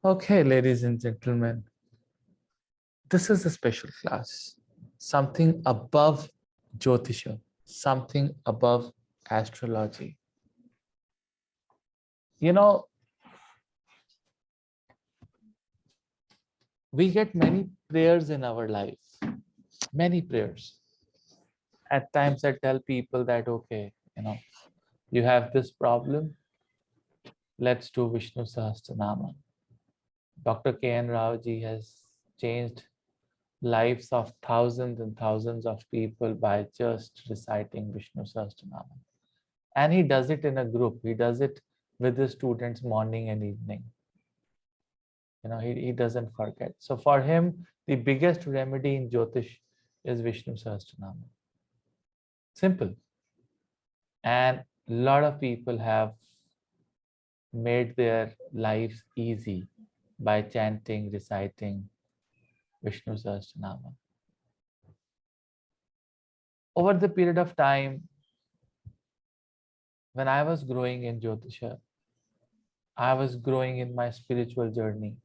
Okay, ladies and gentlemen, this is a special class. Something above Jyotisha, something above astrology. You know, we get many prayers in our life, many prayers. At times, I tell people that, okay, you have this problem, let's do Vishnu Sahasranama. Dr. K.N. Rao ji has changed lives of thousands and thousands of people by just reciting Vishnu Sahasranama. And he does it in a group. He does it with his students morning and evening. He doesn't forget. So for him, the biggest remedy in Jyotish is Vishnu Sahasranama. Simple. And a lot of people have made their lives easy by chanting, reciting Vishnu Sahasranama. Over the period of time, when I was growing in Jyotisha, I was growing in my spiritual journey.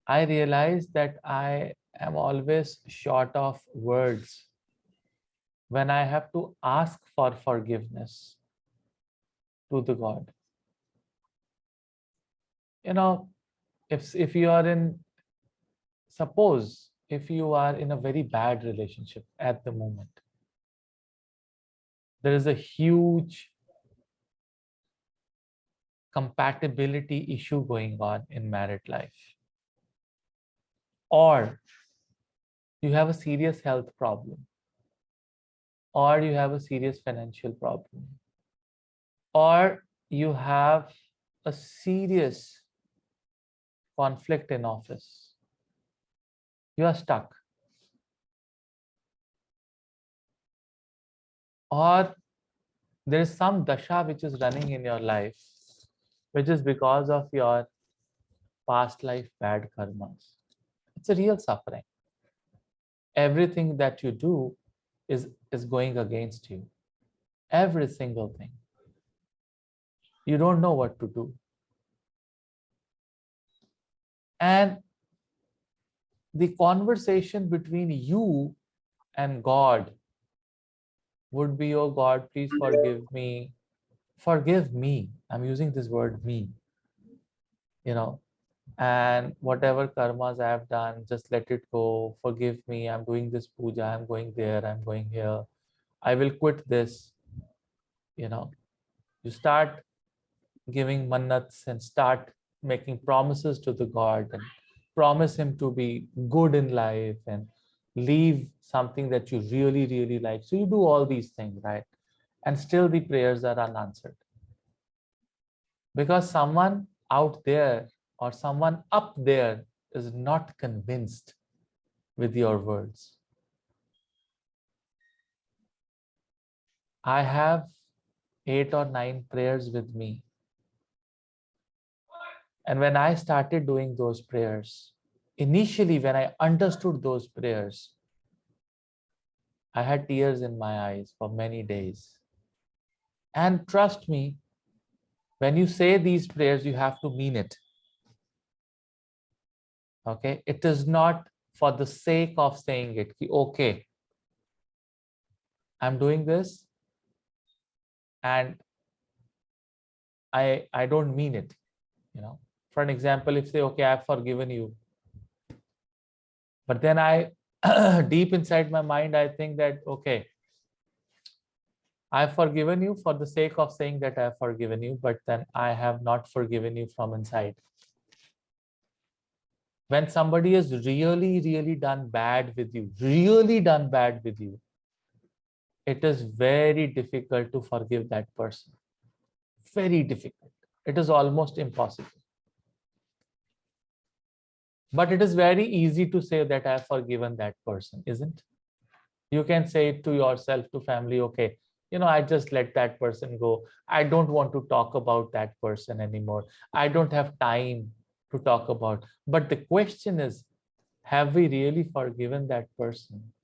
I realized that I am always short of words when I have to ask for forgiveness to the God. You know, if you are in, suppose if you are in a very bad relationship at the moment, there is a huge compatibility issue going on in married life, or you have a serious health problem, or you have a serious financial problem, or you have a serious conflict in office, you are stuck, or there is some dasha which is running in your life, which is because of your past life bad karmas. It's a real suffering. Everything that you do is going against you. Every single thing. You don't know what to do. And the conversation between you and God would be, oh God, please forgive me. Forgive me. I'm using this word me. And whatever karmas I have done, just let it go. Forgive me. I'm doing this puja. I'm going there. I'm going here. I will quit this. You start giving mannats and start making promises to the God and promise him to be good in life and leave something that you really, really like. So you do all these things, right? And still the prayers are unanswered. Because someone out there or someone up there is not convinced with your words. I have 8 or 9 prayers with me. And when I started doing those prayers, initially when I understood those prayers, I had tears in my eyes for many days. And trust me, when you say these prayers, you have to mean it. Okay? It is not for the sake of saying it. Okay, I'm doing this and I don't mean it. For an example, if say, okay, I've forgiven you, but then I deep inside my mind, I think that, okay, I've forgiven you for the sake of saying that I've forgiven you, but then I have not forgiven you from inside. When somebody has really, really done bad with you, it is very difficult to forgive that person. Very difficult. It is almost impossible. But it is very easy to say that I've forgiven that person, isn't? You can say it to yourself, to family, okay, I just let that person go. I don't want to talk about that person anymore. I don't have time to talk about. But the question is, have we really forgiven that person?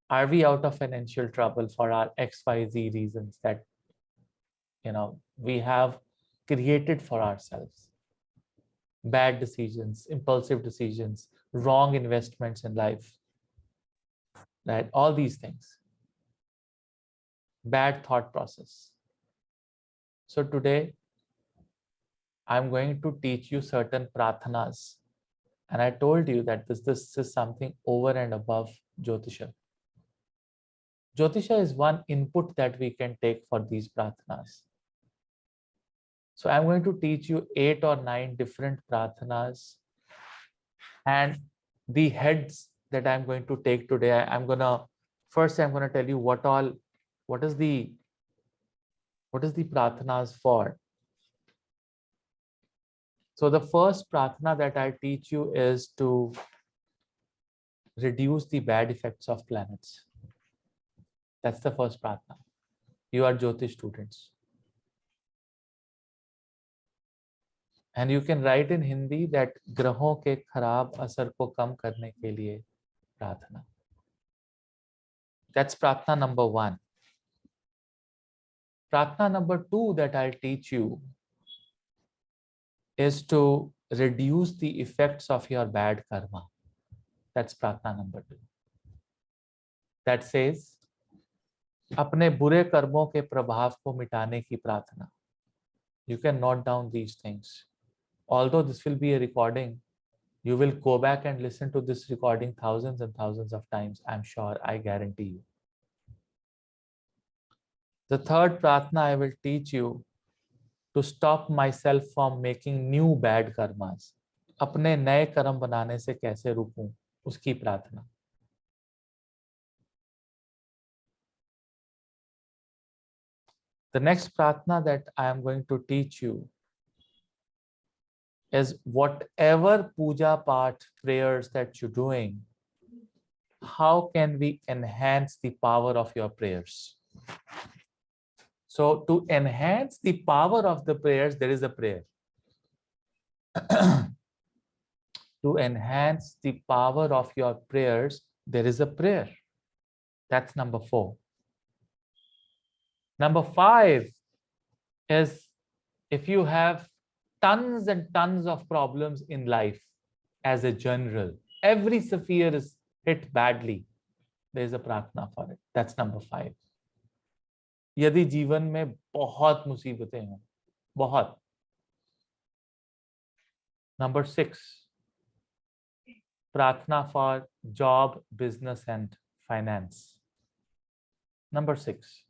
Are we out of financial trouble for our XYZ reasons that, we have created for ourselves. Bad decisions, impulsive decisions, wrong investments in life, right? All these things, bad thought process. So today, I'm going to teach you certain prathanas. And I told you that this is something over and above Jyotisha. Jyotisha is one input that we can take for these prathanas. So I'm going to teach you 8 or 9 different prathanas, and the heads that I'm going to take today. I'm gonna tell you what is the prathanas for. So the first pratana that I teach you is to reduce the bad effects of planets. That's the first pratana. You are Jyotish students. And you can write in Hindi that ग्रहों के खराब असर को कम करने के लिए प्रार्थना. That's pratana number 1. Pratana number 2 that I'll teach you is to reduce the effects of your bad karma. That's pratana number 2. That says अपने बुरे कर्मों के प्रभाव को मिटाने की प्रार्थना. You can note down these things. Although this will be a recording, you will go back and listen to this recording thousands and thousands of times. I'm sure, I guarantee you. The third pratna I will teach you to stop myself from making new bad karmas. अपने नए कर्म बनाने से कैसे रुकूं, उसकी प्रार्थना. The next pratna that I am going to teach you is whatever puja path prayers that you're doing, how can we enhance the power of your prayers? So to enhance the power of the prayers, there is a prayer. To enhance the power of your prayers, there is a prayer. That's number 4. Number 5 is if you have tons and tons of problems in life as a general, every sphere is hit badly, there is a प्रार्थना for it. That's number 5. यदि जीवन में बहुत मुसीबतें हैं, बहुत. Number 6, प्रार्थना for job, business and finance. Number 6.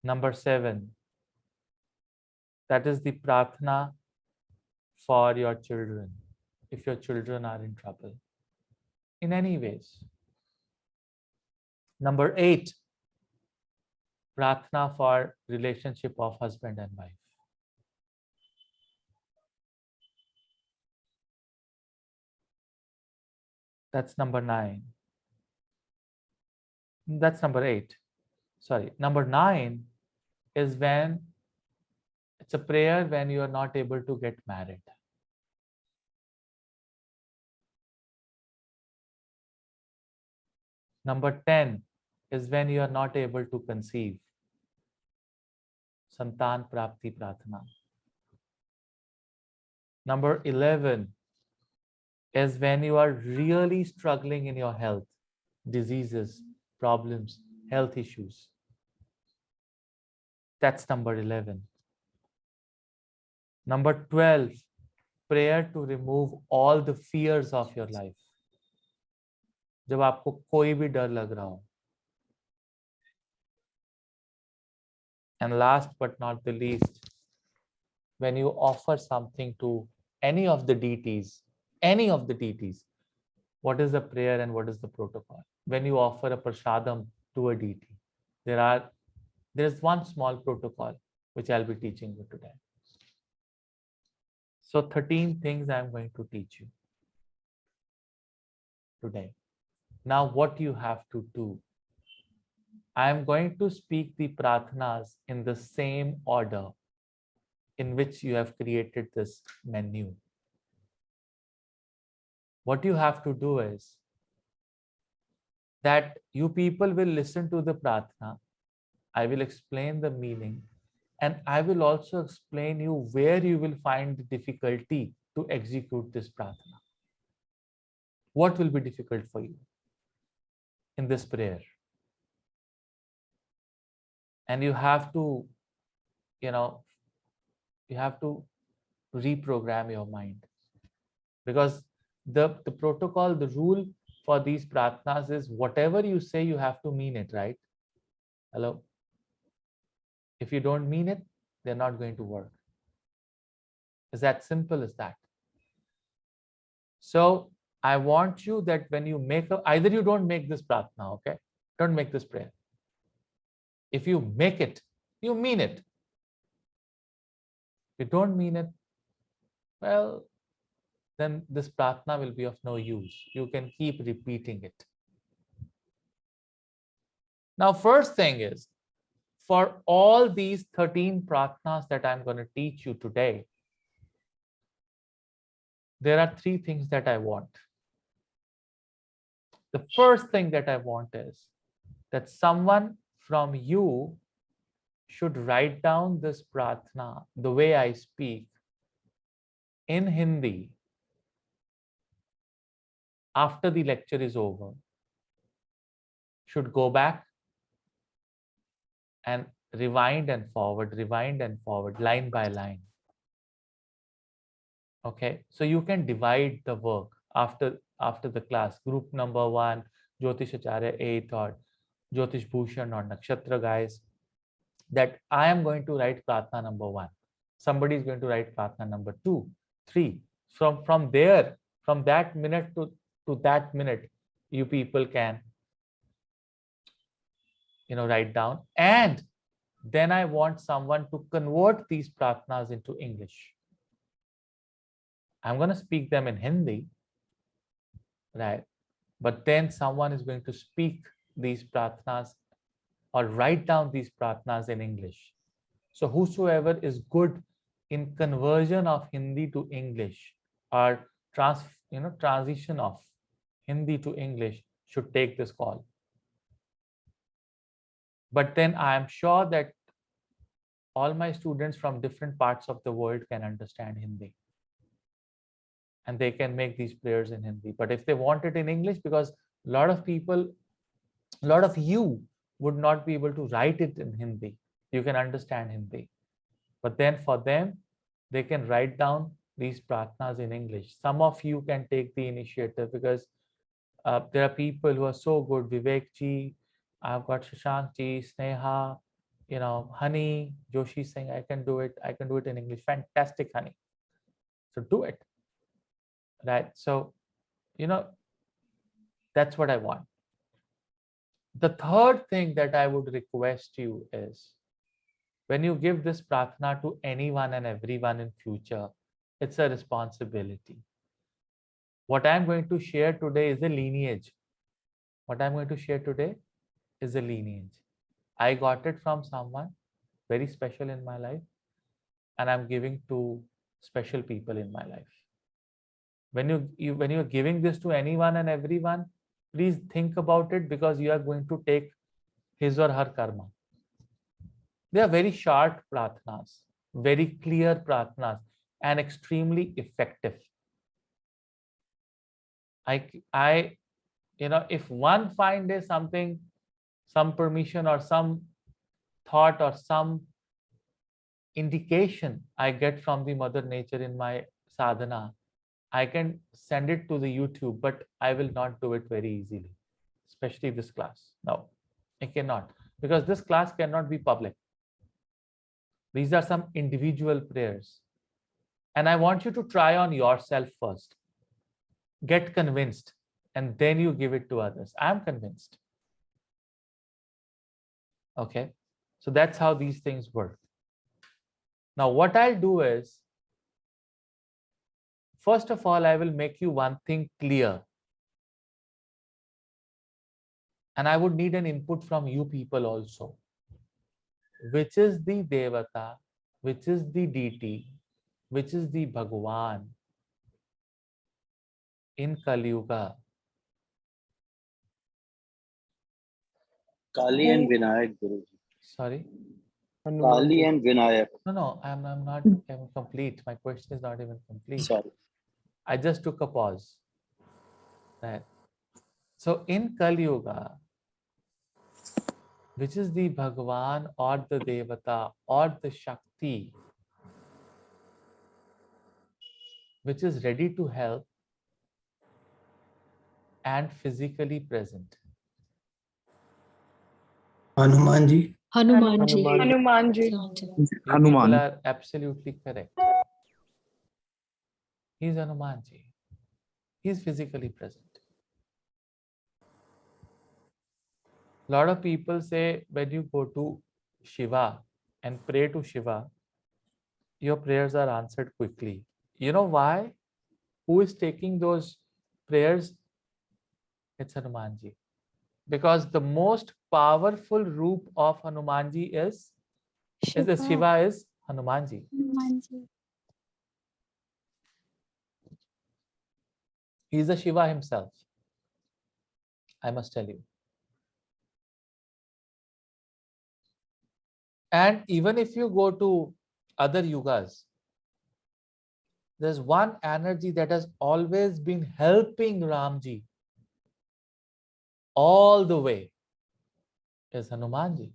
Number 7, that is the प्रार्थना for your children, if your children are in trouble in any ways. Number 8, प्रार्थना for relationship of husband and wife. That's number 9. That's number 8. Sorry, number 9 is when it's a prayer when you are not able to get married. Number 10 is when you are not able to conceive. Santan Prapti Pratana. Number 11 is when you are really struggling in your health, diseases, problems, health issues. That's number 11. Number 12, prayer to remove all the fears of your life. जब आपको कोई भी डर लग रहा हो. And last but not the least, when you offer something to any of the deities, what is the prayer and what is the protocol? When you offer a prasadam to a deity, there is one small protocol which I'll be teaching you today. So 13 things I'm going to teach you today. Now what you have to do, I'm going to speak the prathanas in the same order in which you have created this menu. What you have to do is that you people will listen to the pratana. I will explain the meaning And I will also explain you where you will find the difficulty to execute this pratna. What will be difficult for you in this prayer? And you have to, you know, you have to reprogram your mind, because the protocol, the rule for these pratnas is whatever you say, you have to mean it, right? Hello? If you don't mean it, they're not going to work. It's that simple as that. So I want you that when you make either you don't make this pratna, okay? Don't make this prayer. If you make it, you mean it. If you don't mean it, well, then this pratna will be of no use. You can keep repeating it. Now, first thing is, for all these 13 pratnas that I'm going to teach you today, there are 3 things that I want. The first thing that I want is that someone from you should write down this pratna the way I speak in Hindi after the lecture is over. Should go back and rewind and forward, line by line. Okay, so you can divide the work after the class. Group number 1, Jyotish Acharya 8th, or Jyotish Bhushan or Nakshatra guys, that I am going to write pratna number 1. Somebody is going to write pratna number 2, 3. From there, from that minute to that minute, you people can, write down. And then I want someone to convert these pratnas into English. I'm going to speak them in Hindi, right? But then someone is going to speak these pratnas or write down these pratnas in English. So whosoever is good in conversion of Hindi to English, or transition of Hindi to English, should take this call. But then I am sure that all my students from different parts of the world can understand Hindi, and they can make these prayers in Hindi. But if they want it in English, because a lot of you would not be able to write it in Hindi, you can understand Hindi. But then for them, they can write down these pratnas in English. Some of you can take the initiative, because there are people who are so good. Vivek ji, I've got Shashank ji, Sneha, Honey, Joshi Singh. I can do it in English. Fantastic, Honey. So do it. Right. So, that's what I want. The third thing that I would request you is, when you give this pratna to anyone and everyone in future, it's a responsibility. What I'm going to share today is a lineage. I got it from someone very special in my life, and I'm giving to special people in my life. When you're giving this to anyone and everyone, please think about it, because you are going to take his or her karma. They are very short pratnas, very clear pratnas, and extremely effective. If one fine day something, some permission or some thought or some indication I get from the Mother Nature in my sadhana, I can send it to the YouTube, but I will not do it very easily, especially this class. No, I cannot, because this class cannot be public. These are some individual prayers. And I want you to try on yourself first. Get convinced, and then you give it to others. I'm convinced. Okay, so that's how these things work. Now, what I'll do is, first of all, I will make you one thing clear. And I would need an input from you people also. Which is the Devata, which is the deity, which is the Bhagwan in Kali Yuga? Kali and Vinayak, Guruji. Sorry? Kali and Vinayak. No, I'm not even complete. My question is not even complete. Sorry. I just took a pause. Right. So in Kali Yuga, which is the Bhagwan or the Devata or the Shakti, which is ready to help and physically present. Hanuman ji. Hanuman ji. Hanuman ji. You people Hanuman. are absolutely correct. He's Hanuman ji. He's physically present. A lot of people say when you go to Shiva and pray to Shiva, your prayers are answered quickly. You know why? Who is taking those prayers? It's Hanumanji. Because the most powerful roop of Hanumanji is Shiva is Hanumanji. He is a Shiva himself. I must tell you. And even if you go to other yugas, there's one energy that has always been helping Ramji all the way is Hanumanji.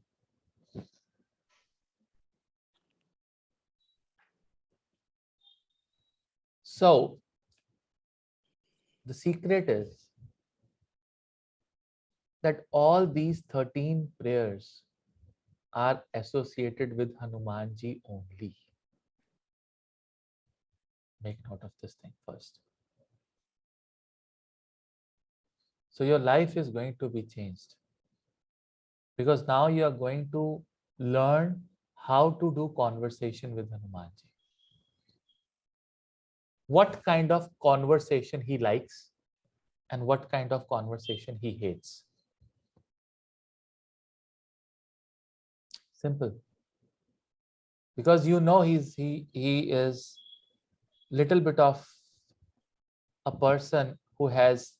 So the secret is that all these 13 prayers are associated with Hanumanji only. Make note of this thing first. So your life is going to be changed because now you are going to learn how to do conversation with Hanumanji. What kind of conversation he likes and what kind of conversation he hates. Simple. Because you know he is little bit of a person who has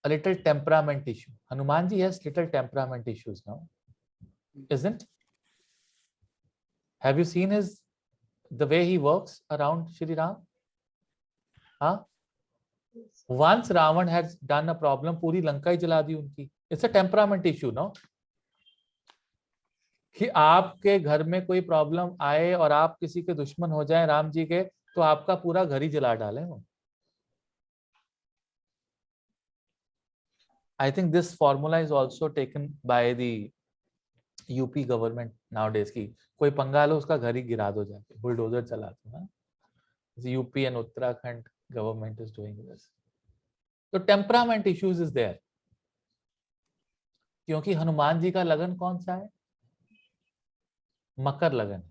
a little temperament issue. Hanumanji has little temperament issues now, isn't? Have you seen the way he works around Shri Ram? Huh? Once Ravan has done a problem, पूरी लंका ही जला दी उनकी. It's a temperament issue, no? कि आपके घर में कोई problem आए और आप किसी के दुश्मन हो जाएं राम जी के, तो आपका पूरा घर ही जला डालें वो. I think this formula is also taken by the UP government nowadays की कोई पंगा लो उसका घर ही गिरा दो जाके बुलडोजर चला दो ना. UP and Uttarakhand government is doing this. So temperament issues is there. क्योंकि हनुमान जी का लगन कौन सा है? मकर लगन.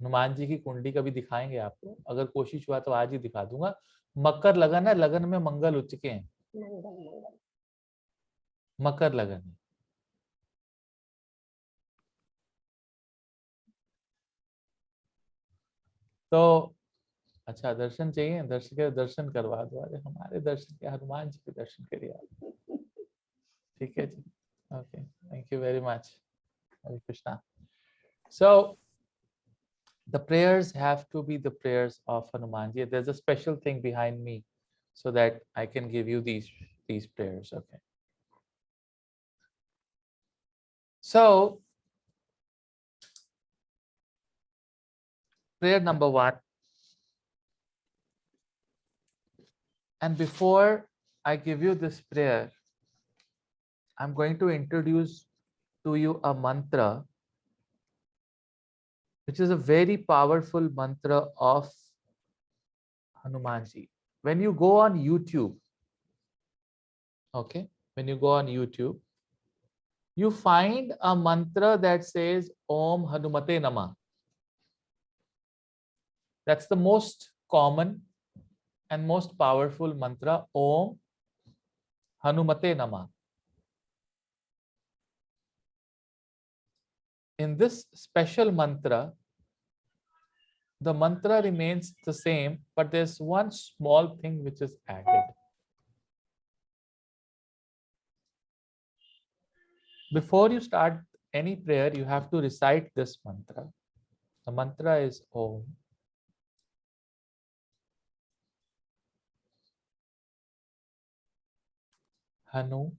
हनुमान जी की कुंडली कभी दिखाएंगे आपको, अगर कोशिश हुआ तो आज ही दिखा दूंगा. मकर लगन है, लगन में मंगल उच्चके हैं. मकर लगन है. तो अच्छा दर्शन चाहिए, दर्शन करवा दो. अरे हमारे दर्शन के, हनुमान जी के दर्शन करिए आप. ठीक है जी. Okay, thank you very much. Hare Krishna. So the prayers have to be the prayers of Hanumanji. There's a special thing behind me so that I can give you these prayers. Okay. So prayer number 1. And before I give you this prayer, I'm going to introduce to you a mantra, which is a very powerful mantra of Hanumanji. When you go on YouTube, okay, when you go on YouTube, you find a mantra that says Om Hanumate Namah. That's the most common and most powerful mantra, Om Hanumate Namah. In this special mantra, the mantra remains the same, but there's one small thing which is added. Before you start any prayer, you have to recite this mantra. The mantra is Om. Hanu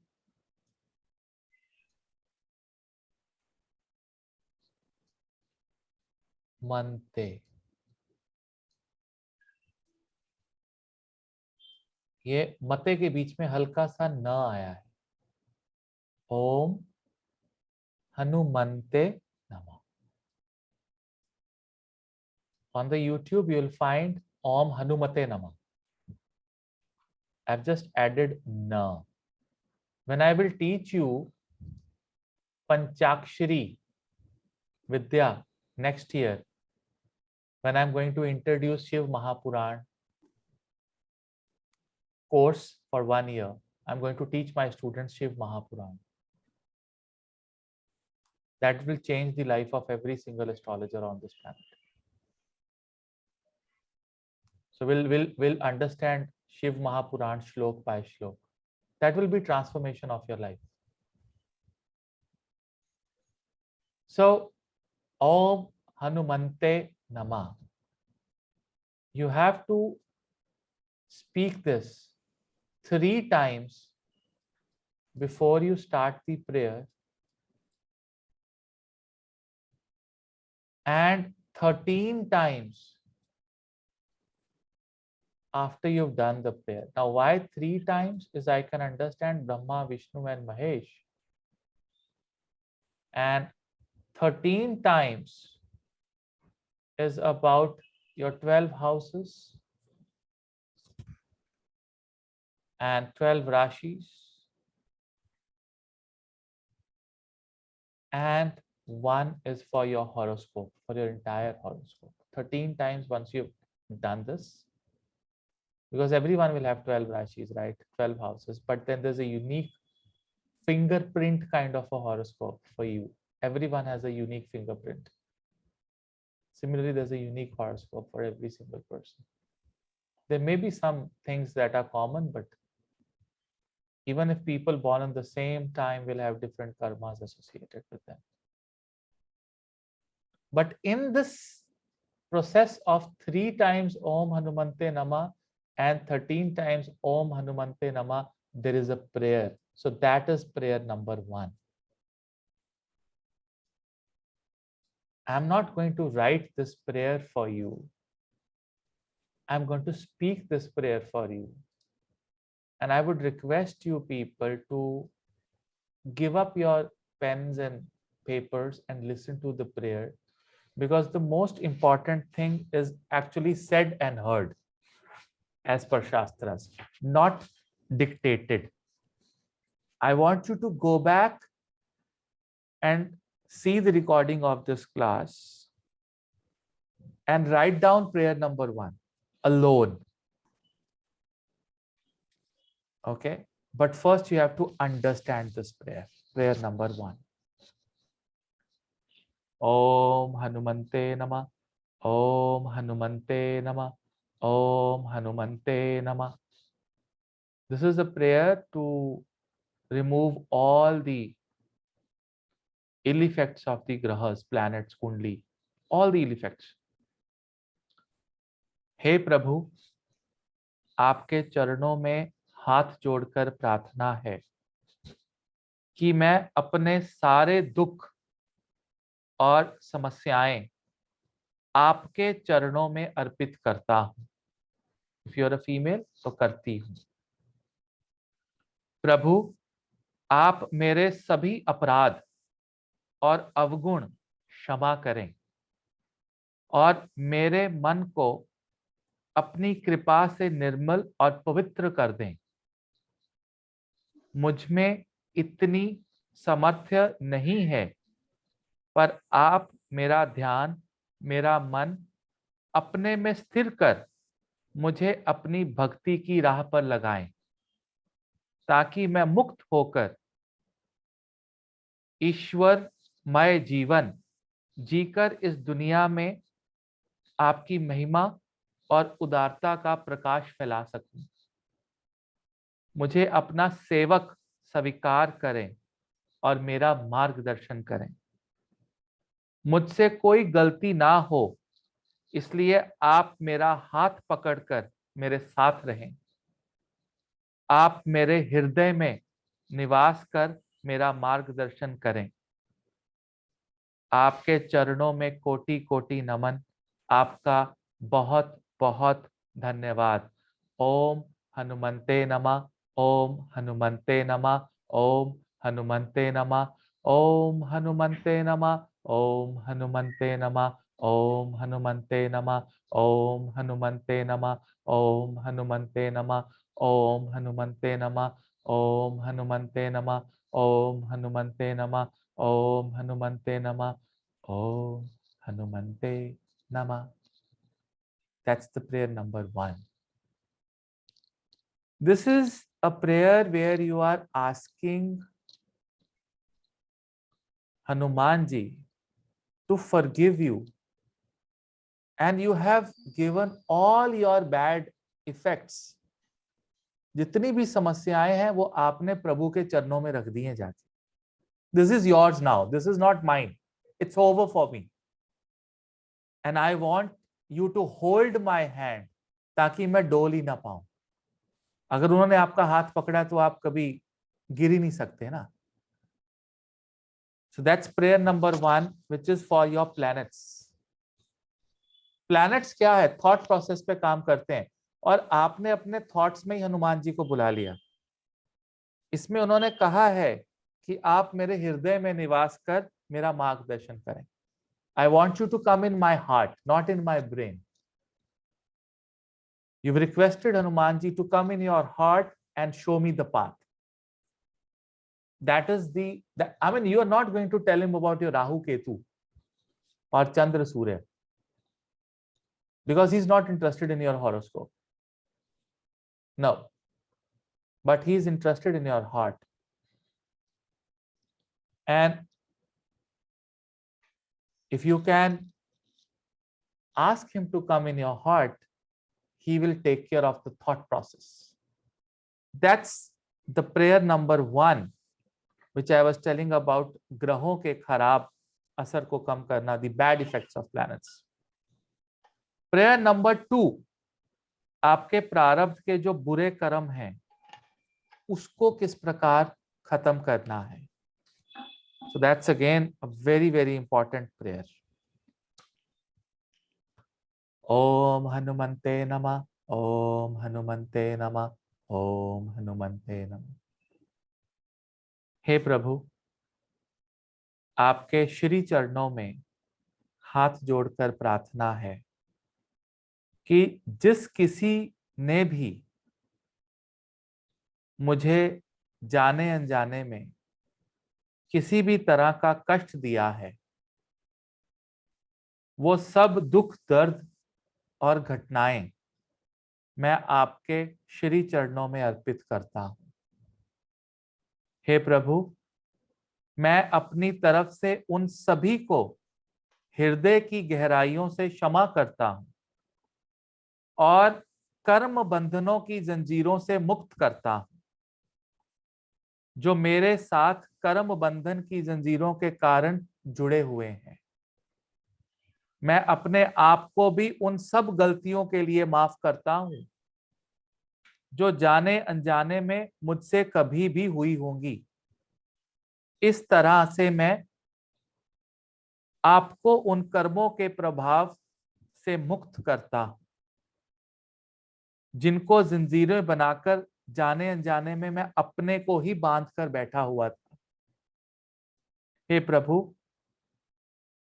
Mante. ये मते के बीच में हल्का सा न आया है. ओम हनुमंते नमः. On the YouTube, you will find Om Hanumate Namah. I've just added na. When I will teach you Panchakshari Vidya next year, when I'm going to introduce Shiv Mahapuran course for 1 year, I'm going to teach my students Shiv Mahapuran. That will change the life of every single astrologer on this planet. So we'll understand Shiv Mahapuran shlok by shlok. That will be transformation of your life. So Om Hanumante Namah. You have to speak this 3 times before you start the prayer and 13 times after you've done the prayer. Now, why 3 times is I can understand Brahma, Vishnu and Mahesh. And 13 times is about your 12 houses and 12 rashis and 1 is for your horoscope, for your entire horoscope. 13 times once you've done this, because everyone will have 12 rashis, right? 12 houses, but then there's a unique fingerprint kind of a horoscope for you. Everyone has a unique fingerprint. Similarly, there's a unique horoscope for every single person. There may be some things that are common, but even if people born on the same time will have different karmas associated with them. But in this process of 3 times Om Hanumante Namah and 13 times Om Hanumante Namah, there is a prayer. So that is prayer number 1. I'm not going to write this prayer for you. I'm going to speak this prayer for you. And I would request you people to give up your pens and papers and listen to the prayer, because the most important thing is actually said and heard as per Shastras, not dictated. I want you to go back and see the recording of this class and write down prayer number 1 alone. Okay, but first you have to understand this prayer. Prayer number 1. Om Hanumante Namah. Om Hanumante Namah. Om Hanumante Namah. This is a prayer to remove all the ill effects of the grahas, planets, kundli, all the ill effects. हे प्रभु, आपके चरणों में हाथ जोड़कर प्रार्थना है कि मैं अपने सारे दुख और समस्याएं आपके चरणों में अर्पित करता हूं. If you are a female तो करती हूं. प्रभु, आप मेरे सभी अपराध और अवगुण क्षमा करें और मेरे मन को अपनी कृपा से निर्मल और पवित्र कर दें. मुझ में इतनी सामर्थ्य नहीं है, पर आप मेरा ध्यान, मेरा मन अपने में स्थिर कर मुझे अपनी भक्ति की राह पर लगाएं, ताकि मैं मुक्त होकर ईश्वरमय जीवन जीकर इस दुनिया में आपकी महिमा और उदारता का प्रकाश फैला सकूं. मुझे अपना सेवक स्वीकार करें और मेरा मार्गदर्शन करें। मुझसे कोई गलती ना हो, इसलिए आप मेरा हाथ पकड़कर मेरे साथ रहें। आप मेरे हृदय में निवास कर मेरा मार्गदर्शन करें। आपके चरणों में कोटि कोटि नमन। आपका बहुत बहुत धन्यवाद। ओम हनुमंते नमः। ओम हनुमंते नमः। ओम हनुमंते नमः। ओम हनुमंते नमः। ओम हनुमंते नमः। ओम हनुमंते नमः। ओम हनुमंते नमः। ओम हनुमंते नमः। ओम हनुमंते नमः। ओम हनुमंते नमः। ओम हनुमंते नमः। ओम हनुमंते नमः। ओम हनुमंते नमः। That's the prayer number 1. This is a prayer where you are asking Hanumanji to forgive you, and you have given all your bad effects. जितनी भी समस्याएं हैं वो आपने प्रभु के चरणों में रख दी हैं जाके. This is yours now. This is not mine. It's over for me. And I want you to hold my hand ताकि मैं डोल ही ना पाऊं. अगर उन्होंने आपका हाथ पकड़ा तो आप कभी गिर ही नहीं सकते ना. So that's prayer number 1, which is for your planets. Planets क्या है? थॉट प्रोसेस पे काम करते हैं, और आपने अपने थॉट्स में ही हनुमान जी को बुला लिया. इसमें उन्होंने कहा है कि आप मेरे हृदय में निवास कर मेरा मार्गदर्शन करें. I want you to come in my heart, not in my brain. You've requested Hanumanji to come in your heart and show me the path. That is I mean, you are not going to tell him about your Rahu Ketu or Chandra Surya, because he's not interested in your horoscope. No. But he is interested in your heart. And if you can ask him to come in your heart, he will take care of the thought process. That's the prayer number 1, which I was telling about ग्रहों के खराब असर को कम करना, the bad effects of planets. Prayer number 2, आपके प्रारब्ध के जो बुरे कर्म हैं उसको किस प्रकार खत्म करना है. So that's again a very very important prayer. ओम हनुमंते नमः. ओम हनुमंते नमः. ओम हनुमंते नमः. हे प्रभु, आपके श्री चरणों में हाथ जोड़कर प्रार्थना है कि जिस किसी ने भी मुझे जाने अनजाने में किसी भी तरह का कष्ट दिया है, वो सब दुख दर्द और घटनाएं मैं आपके श्री चरणों में अर्पित करता हूं. हे प्रभु, मैं अपनी तरफ से उन सभी को हृदय की गहराइयों से क्षमा करता हूं और कर्म बंधनों की जंजीरों से मुक्त करता हूं, जो मेरे साथ कर्म बंधन की जंजीरों के कारण जुड़े हुए हैं. मैं अपने आप को भी उन सब गलतियों के लिए माफ करता हूं जो जाने अनजाने में मुझसे कभी भी हुई होंगी. इस तरह से मैं आपको उन कर्मों के प्रभाव से मुक्त करता हूं जिनको जंजीरें बनाकर जाने अनजाने में मैं अपने को ही बांध कर बैठा हुआ था. हे प्रभु,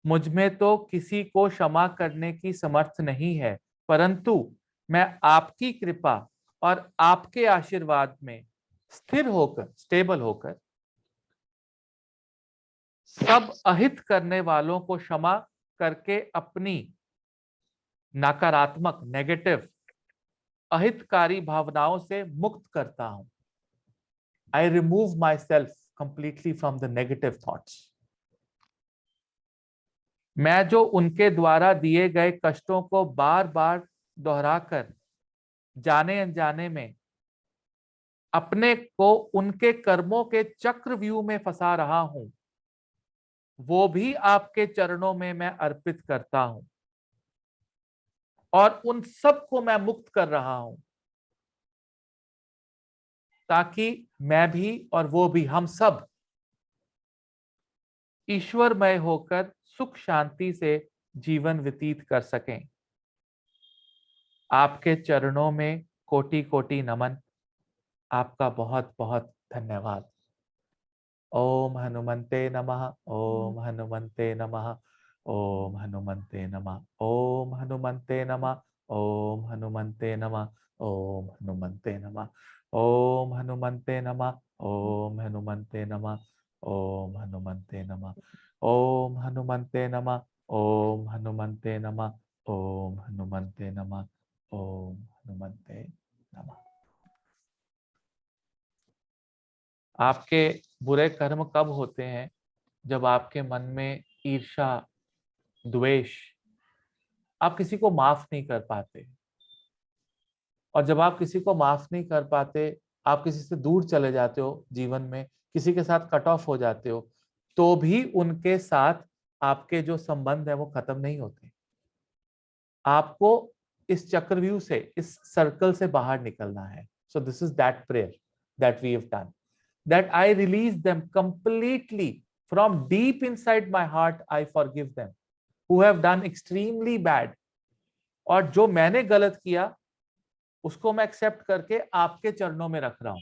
मुझ में तो किसी को क्षमा करने की समर्थ नहीं है, परंतु मैं आपकी कृपा और आपके आशीर्वाद में स्थिर होकर, स्टेबल होकर, सब अहित करने वालों को क्षमा करके अपनी नकारात्मक, नेगेटिव, अहितकारी भावनाओं से मुक्त करता हूं. I remove myself completely from the negative thoughts. मैं जो उनके द्वारा दिए गए कष्टों को बार बार दोहराकर जाने अनजाने में अपने को उनके कर्मों के चक्रव्यूह में फंसा रहा हूं, वो भी आपके चरणों में मैं अर्पित करता हूं और उन सब को मैं मुक्त कर रहा हूं, ताकि मैं भी और वो भी, हम सब ईश्वरमय होकर सुख शांति से जीवन व्यतीत कर सकें। आपके चरणों में कोटि कोटि नमन। आपका बहुत बहुत धन्यवाद। ओम हनुमंते नमः। ओम हनुमंते नमः। ओम हनुमंते नमः। ओम हनुमंते नमः। ओम हनुमंते नमः। ओम हनुमंते नमः। ओम हनुमंते नमः। ओम हनुमंते नमः। ओम हनुमंते नमः। ओम हनुमंते नमः। ओम हनुमंते नमः। ओम हनुमंते नमः। ओम हनुमंते नमः। आपके बुरे कर्म कब होते हैं? जब आपके मन में ईर्ष्या, द्वेष, आप किसी को माफ नहीं कर पाते। और जब आप किसी को माफ नहीं कर पाते, आप किसी से दूर चले जाते हो, जीवन में किसी के साथ कट ऑफ हो जाते हो, तो भी उनके साथ आपके जो संबंध है वो खत्म नहीं होते। आपको इस चक्रव्यूह से, इस सर्कल से बाहर निकलना है। So this is that prayer that we have done, that I release them completely from deep inside my heart. I forgive them who have done extremely bad. और जो मैंने गलत किया उसको मैं एक्सेप्ट करके आपके चरणों में रख रहा हूं।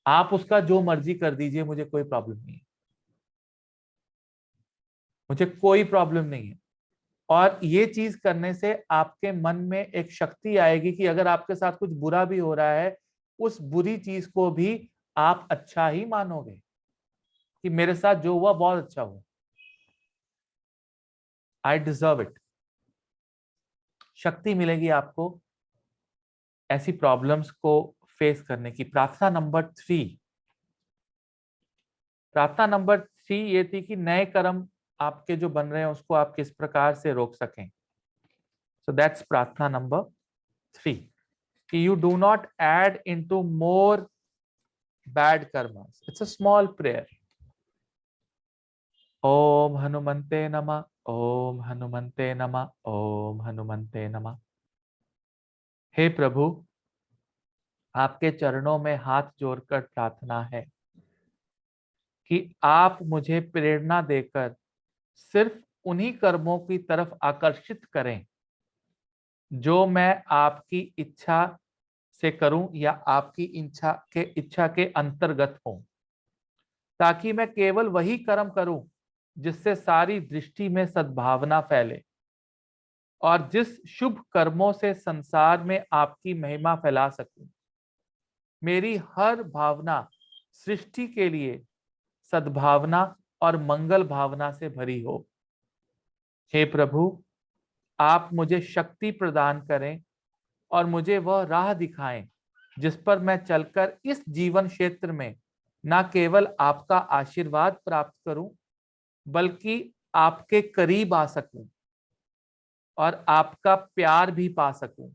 आप उसका जो मर्जी कर दीजिए, मुझे कोई प्रॉब्लम नहीं है। मुझे कोई प्रॉब्लम नहीं है। और ये चीज करने से आपके मन में एक शक्ति आएगी कि अगर आपके साथ कुछ बुरा भी हो रहा है, उस बुरी चीज को भी आप अच्छा ही मानोगे कि मेरे साथ जो हुआ बहुत अच्छा हुआ, आई डिजर्व इट। शक्ति मिलेगी आपको ऐसी प्रॉब्लम्स को फेस करने की। प्रार्थना नंबर 3 ये थी कि नए कर्म आपके जो बन रहे हैं उसको आप किस प्रकार से रोक सकें। सो दैट्स प्रार्थना नंबर 3, कि you do not add into more bad karmas. It's a small prayer. ओम हनुमंते नमः। ओम हनुमंते नमः। ओम हनुमंते नमः। हे प्रभु, आपके चरणों में हाथ जोड़कर प्रार्थना है कि आप मुझे प्रेरणा देकर सिर्फ उन्हीं कर्मों की तरफ आकर्षित करें जो मैं आपकी इच्छा से करूं या आपकी इच्छा के अंतर्गत हो, ताकि मैं केवल वही कर्म करूं जिससे सारी दृष्टि में सद्भावना फैले और जिस शुभ कर्मों से संसार में आपकी महिमा फैला सकूं। मेरी हर भावना सृष्टि के लिए सद्भावना और मंगल भावना से भरी हो। हे प्रभु, आप मुझे शक्ति प्रदान करें और मुझे वह राह दिखाएं जिस पर मैं चलकर इस जीवन क्षेत्र में न केवल आपका आशीर्वाद प्राप्त करूं, बल्कि आपके करीब आ सकूं और आपका प्यार भी पा सकूं।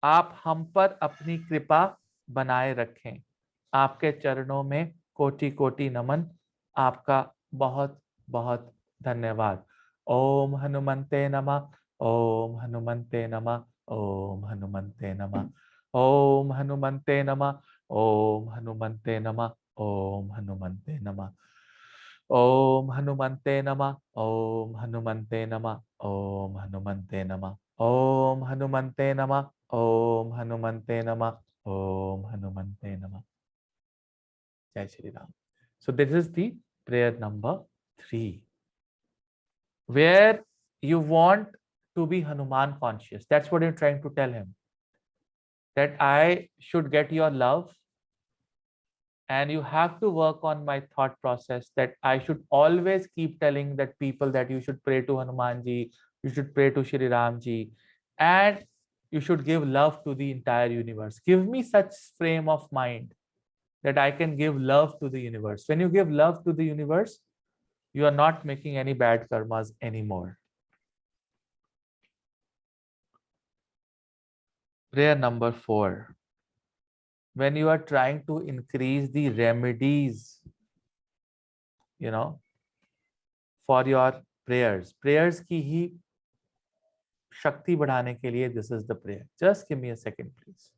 आप हम पर अपनी कृपा बनाए रखें। आपके चरणों में कोटि कोटि नमन। आपका बहुत बहुत धन्यवाद। ओम हनुमंते नमः। ओम हनुमंते नमः। ओम हनुमंते नमः। ओम हनुमंते नमः। ओम हनुमंते नमः। ओम हनुमंते नमः। ओम हनुमंते नमः। ओम हनुमंते नमः। ओम हनुमंते नमः। ओम हनुमंते नमः। ओम हनुमंते नमः। ओम हनुमंते नमः। जय Shri Ram. So this is the prayer number 3, where you want to be Hanuman conscious. That's what you're trying to tell him, that I should get your love and you have to work on my thought process, that I should always keep telling that people that you should pray to Hanuman ji, you should pray to Shri Ram ji, and you should give love to the entire universe. Give me such frame of mind that I can give love to the universe. When you give love to the universe, you are not making any bad karmas anymore. Prayer number 4. when you are trying to increase the remedies, for your prayers की ही शक्ति बढ़ाने के लिए, this is the prayer. Just give me a second, please.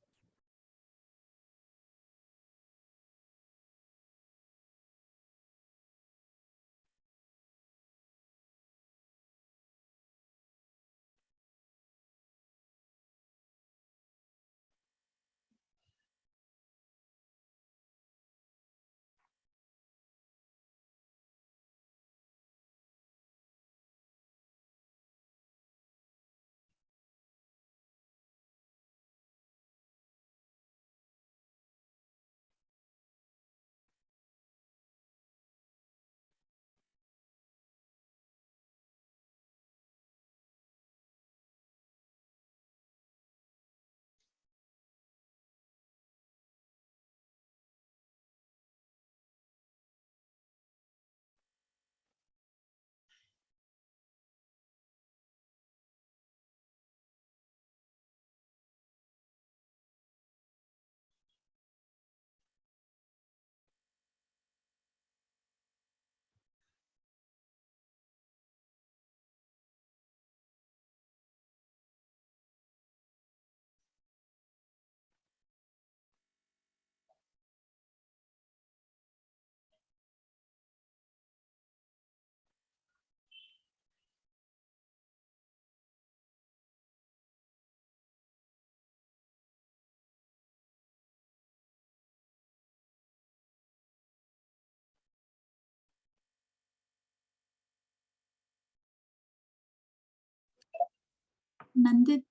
Nandit,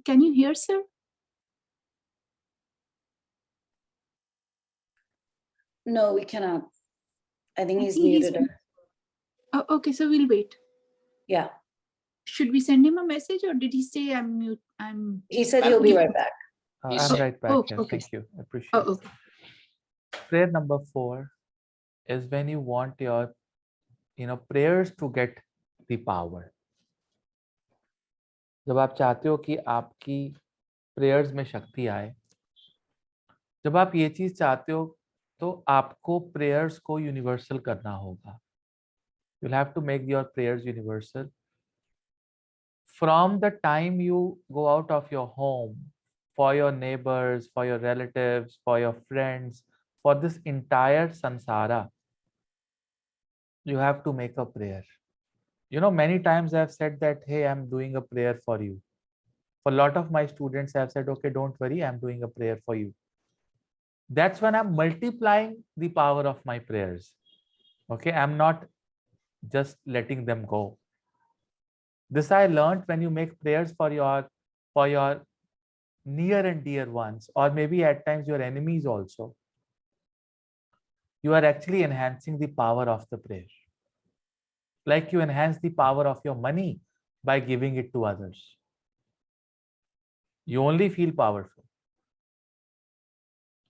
can you hear, sir? No, we cannot. I think he's think muted her. Oh, okay, so we'll wait. Yeah. Should we send him a message, or did he say I'm mute? He said he'll be right back. I'm right back here. Okay. Thank you. I appreciate Oh, it. okay. Prayer number 4 is when you want your, prayers to get the power. जब आप चाहते हो कि आपकी prayers में शक्ति आए, जब आप ये चीज चाहते हो, तो आपको प्रेयर्स को यूनिवर्सल करना होगा. You'll have to make your prayers universal. From the time you go out of your home, for your neighbors, for your relatives, for your friends, for this entire sansara, you have to make a prayer. Many times I've said that, hey, I'm doing a prayer for you. For a lot of my students, I've said, okay, don't worry, I'm doing a prayer for you. That's when I'm multiplying the power of my prayers. Okay, I'm not just letting them go. This I learned when you make prayers for your near and dear ones, or maybe at times your enemies also. You are actually enhancing the power of the prayer. Like you enhance the power of your money by giving it to others. You only feel powerful.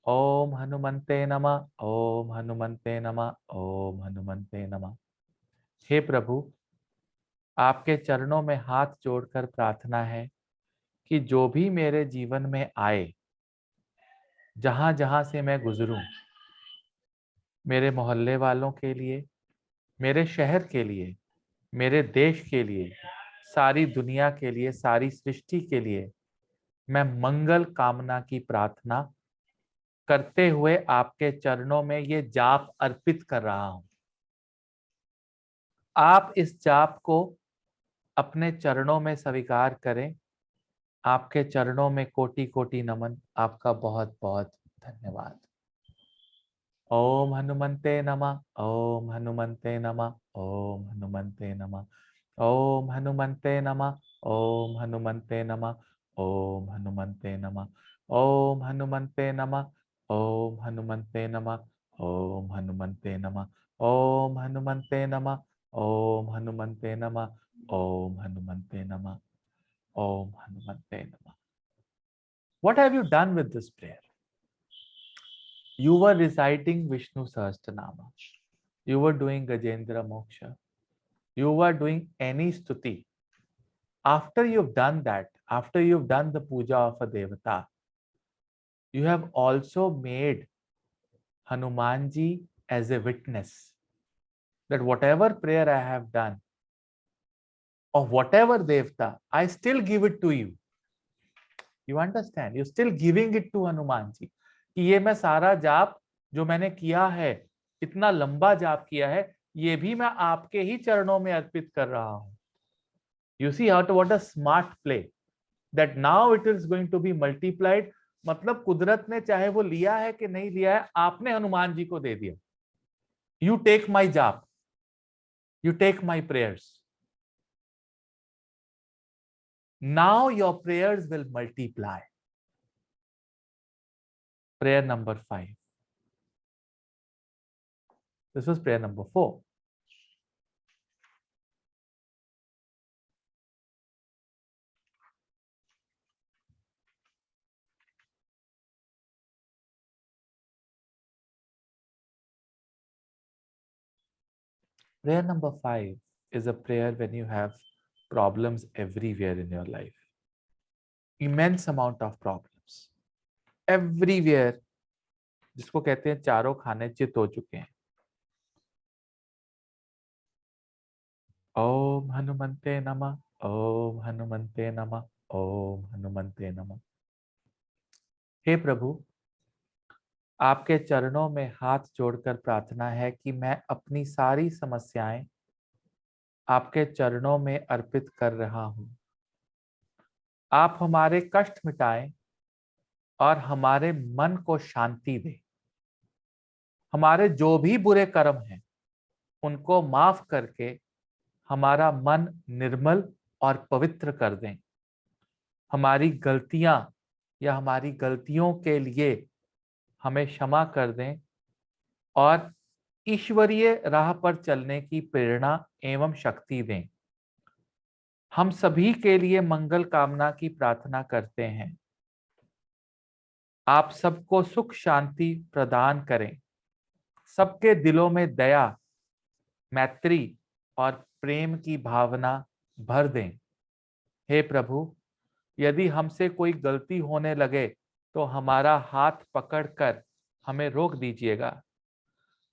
Om Hanumante Nama, Om Hanumante Nama, Om Hanumante Nama. हे प्रभु, आपके चरणों में हाथ जोड़कर प्रार्थना है कि जो भी मेरे जीवन में आए, जहां जहां से मैं गुजरूं, मेरे मोहल्ले वालों के लिए, मेरे शहर के लिए, मेरे देश के लिए, सारी दुनिया के लिए, सारी सृष्टि के लिए मैं मंगल कामना की प्रार्थना करते हुए आपके चरणों में ये जाप अर्पित कर रहा हूं. आप इस जाप को अपने चरणों में स्वीकार करें. आपके चरणों में कोटि कोटि नमन. आपका बहुत बहुत धन्यवाद. ओम हनुमंते नमः. ओम हनुमंते नमः. ओम हनुमंते नमः. ओम हनुमंते नमः. ओम हनुमंते नमः. ओम हनुमंते नमः. ओम हनुमंते नमः. ओम हनुमंते नमः. ओम हनुमंते नमः. ओम हनुमंते नमः. ओम हनुमंते नमः. ओम हनुमंते नमः. ओम हनुमंते नमः. What have you done with this prayer? You were reciting Vishnu Sahasranama. You were doing Gajendra Moksha. You were doing any stuti. After you've done that, after you've done the puja of a devata, you have also made Hanumanji as a witness that whatever prayer I have done of whatever devta, I still give it to you. You understand? You're still giving it to Hanuman ji कि ये मैं सारा जाप जो मैंने किया है, इतना लंबा जाप किया है, ये भी मैं आपके ही चरणों में अर्पित कर रहा हूं. You see how what a smart play that now it is going to be multiplied. मतलब कुदरत ने चाहे वो लिया है कि नहीं लिया है, आपने हनुमान जी को दे दिया. You take my जाप, you take my prayers. Now your prayers will multiply. Prayer number 5. This was prayer number 4. Prayer number 5 is a prayer when you have problems everywhere in your life. Immense amount of problems. Everywhere. जिसको कहते हैं चारों खाने चित हो चुके हैं. ओम हनुमंते नमः, ओम हनुमंते नमः, ओम हनुमंते नमः. हे प्रभु, आपके चरणों में हाथ जोड़कर प्रार्थना है कि मैं अपनी सारी समस्याएं आपके चरणों में अर्पित कर रहा हूं. आप हमारे कष्ट मिटाएं और हमारे मन को शांति दें. हमारे जो भी बुरे कर्म हैं उनको माफ करके हमारा मन निर्मल और पवित्र कर दें. हमारी गलतियां या हमारी गलतियों के लिए हमें क्षमा कर दें और ईश्वरीय राह पर चलने की प्रेरणा एवं शक्ति दें. हम सभी के लिए मंगल कामना की प्रार्थना करते हैं. आप सबको सुख शांति प्रदान करें. सबके दिलों में दया, मैत्री और प्रेम की भावना भर दें. हे प्रभु, यदि हमसे कोई गलती होने लगे तो हमारा हाथ पकड़कर हमें रोक दीजिएगा.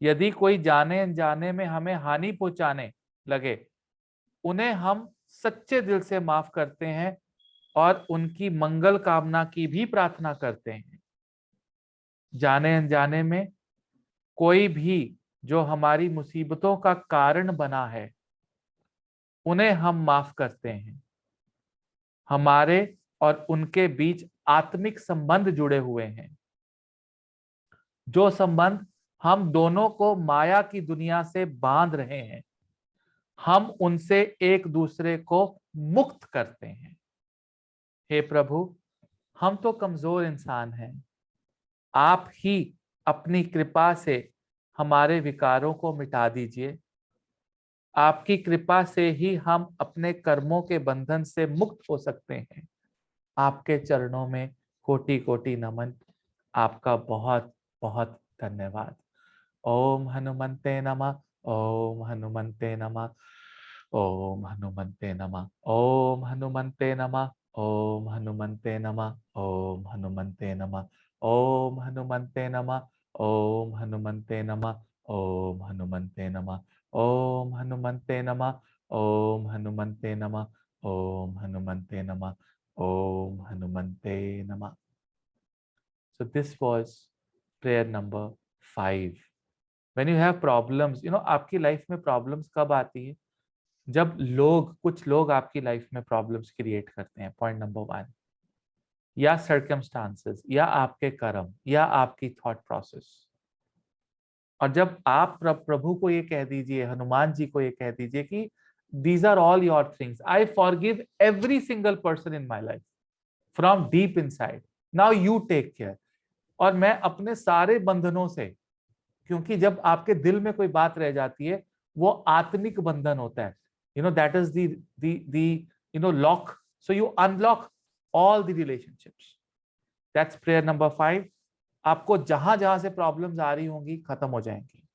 यदि कोई जाने अनजाने में हमें हानि पहुंचाने लगे, उन्हें हम सच्चे दिल से माफ करते हैं और उनकी मंगल कामना की भी प्रार्थना करते हैं. जाने अनजाने में कोई भी जो हमारी मुसीबतों का कारण बना है, उन्हें हम माफ करते हैं. हमारे और उनके बीच आत्मिक संबंध जुड़े हुए हैं, जो संबंध हम दोनों को माया की दुनिया से बांध रहे हैं, हम उनसे एक दूसरे को मुक्त करते हैं. हे प्रभु, हम तो कमजोर इंसान हैं. आप ही अपनी कृपा से हमारे विकारों को मिटा दीजिए. आपकी कृपा से ही हम अपने कर्मों के बंधन से मुक्त हो सकते हैं. आपके चरणों में कोटि कोटि नमन. आपका बहुत बहुत धन्यवाद. ओम हनुमंते नमः, ओम हनुमंते नमः, ओम हनुमंते नमः, ओम हनुमंते नमः, ओम हनुमंते नमः, ओम हनुमंते नमः, ओम हनुमंते नमः, ओम हनुमंते नमः, ओम हनुमंते नमः, ओम हनुमंते नमः, ओम हनुमंते नमः, ओम हनुमंते नमः, ओम हनुमंते नमः. So this was prayer number 5. When you have problems, आपकी लाइफ में प्रॉब्लम्स कब आती है? जब कुछ लोग आपकी लाइफ में प्रॉब्लम्स क्रिएट करते हैं. Point number 1. या सर्कमस्टांसेस, या आपके कर्म, या आपकी थॉट प्रोसेस. और जब आप प्रभु को ये कह दीजिए, हनुमान जी को ये कह दीजिए कि these are all your things, I forgive every single person in my life from deep inside, now you take care. और मैं अपने सारे बंधनों से, क्योंकि जब आपके दिल में कोई बात रह जाती है, वो आत्मिक बंधन होता है. That is the lock. So you unlock all the relationships. That's prayer number 5. आपको जहां जहां से प्रॉब्लम्स आ रही होंगी खत्म हो जाएंगी.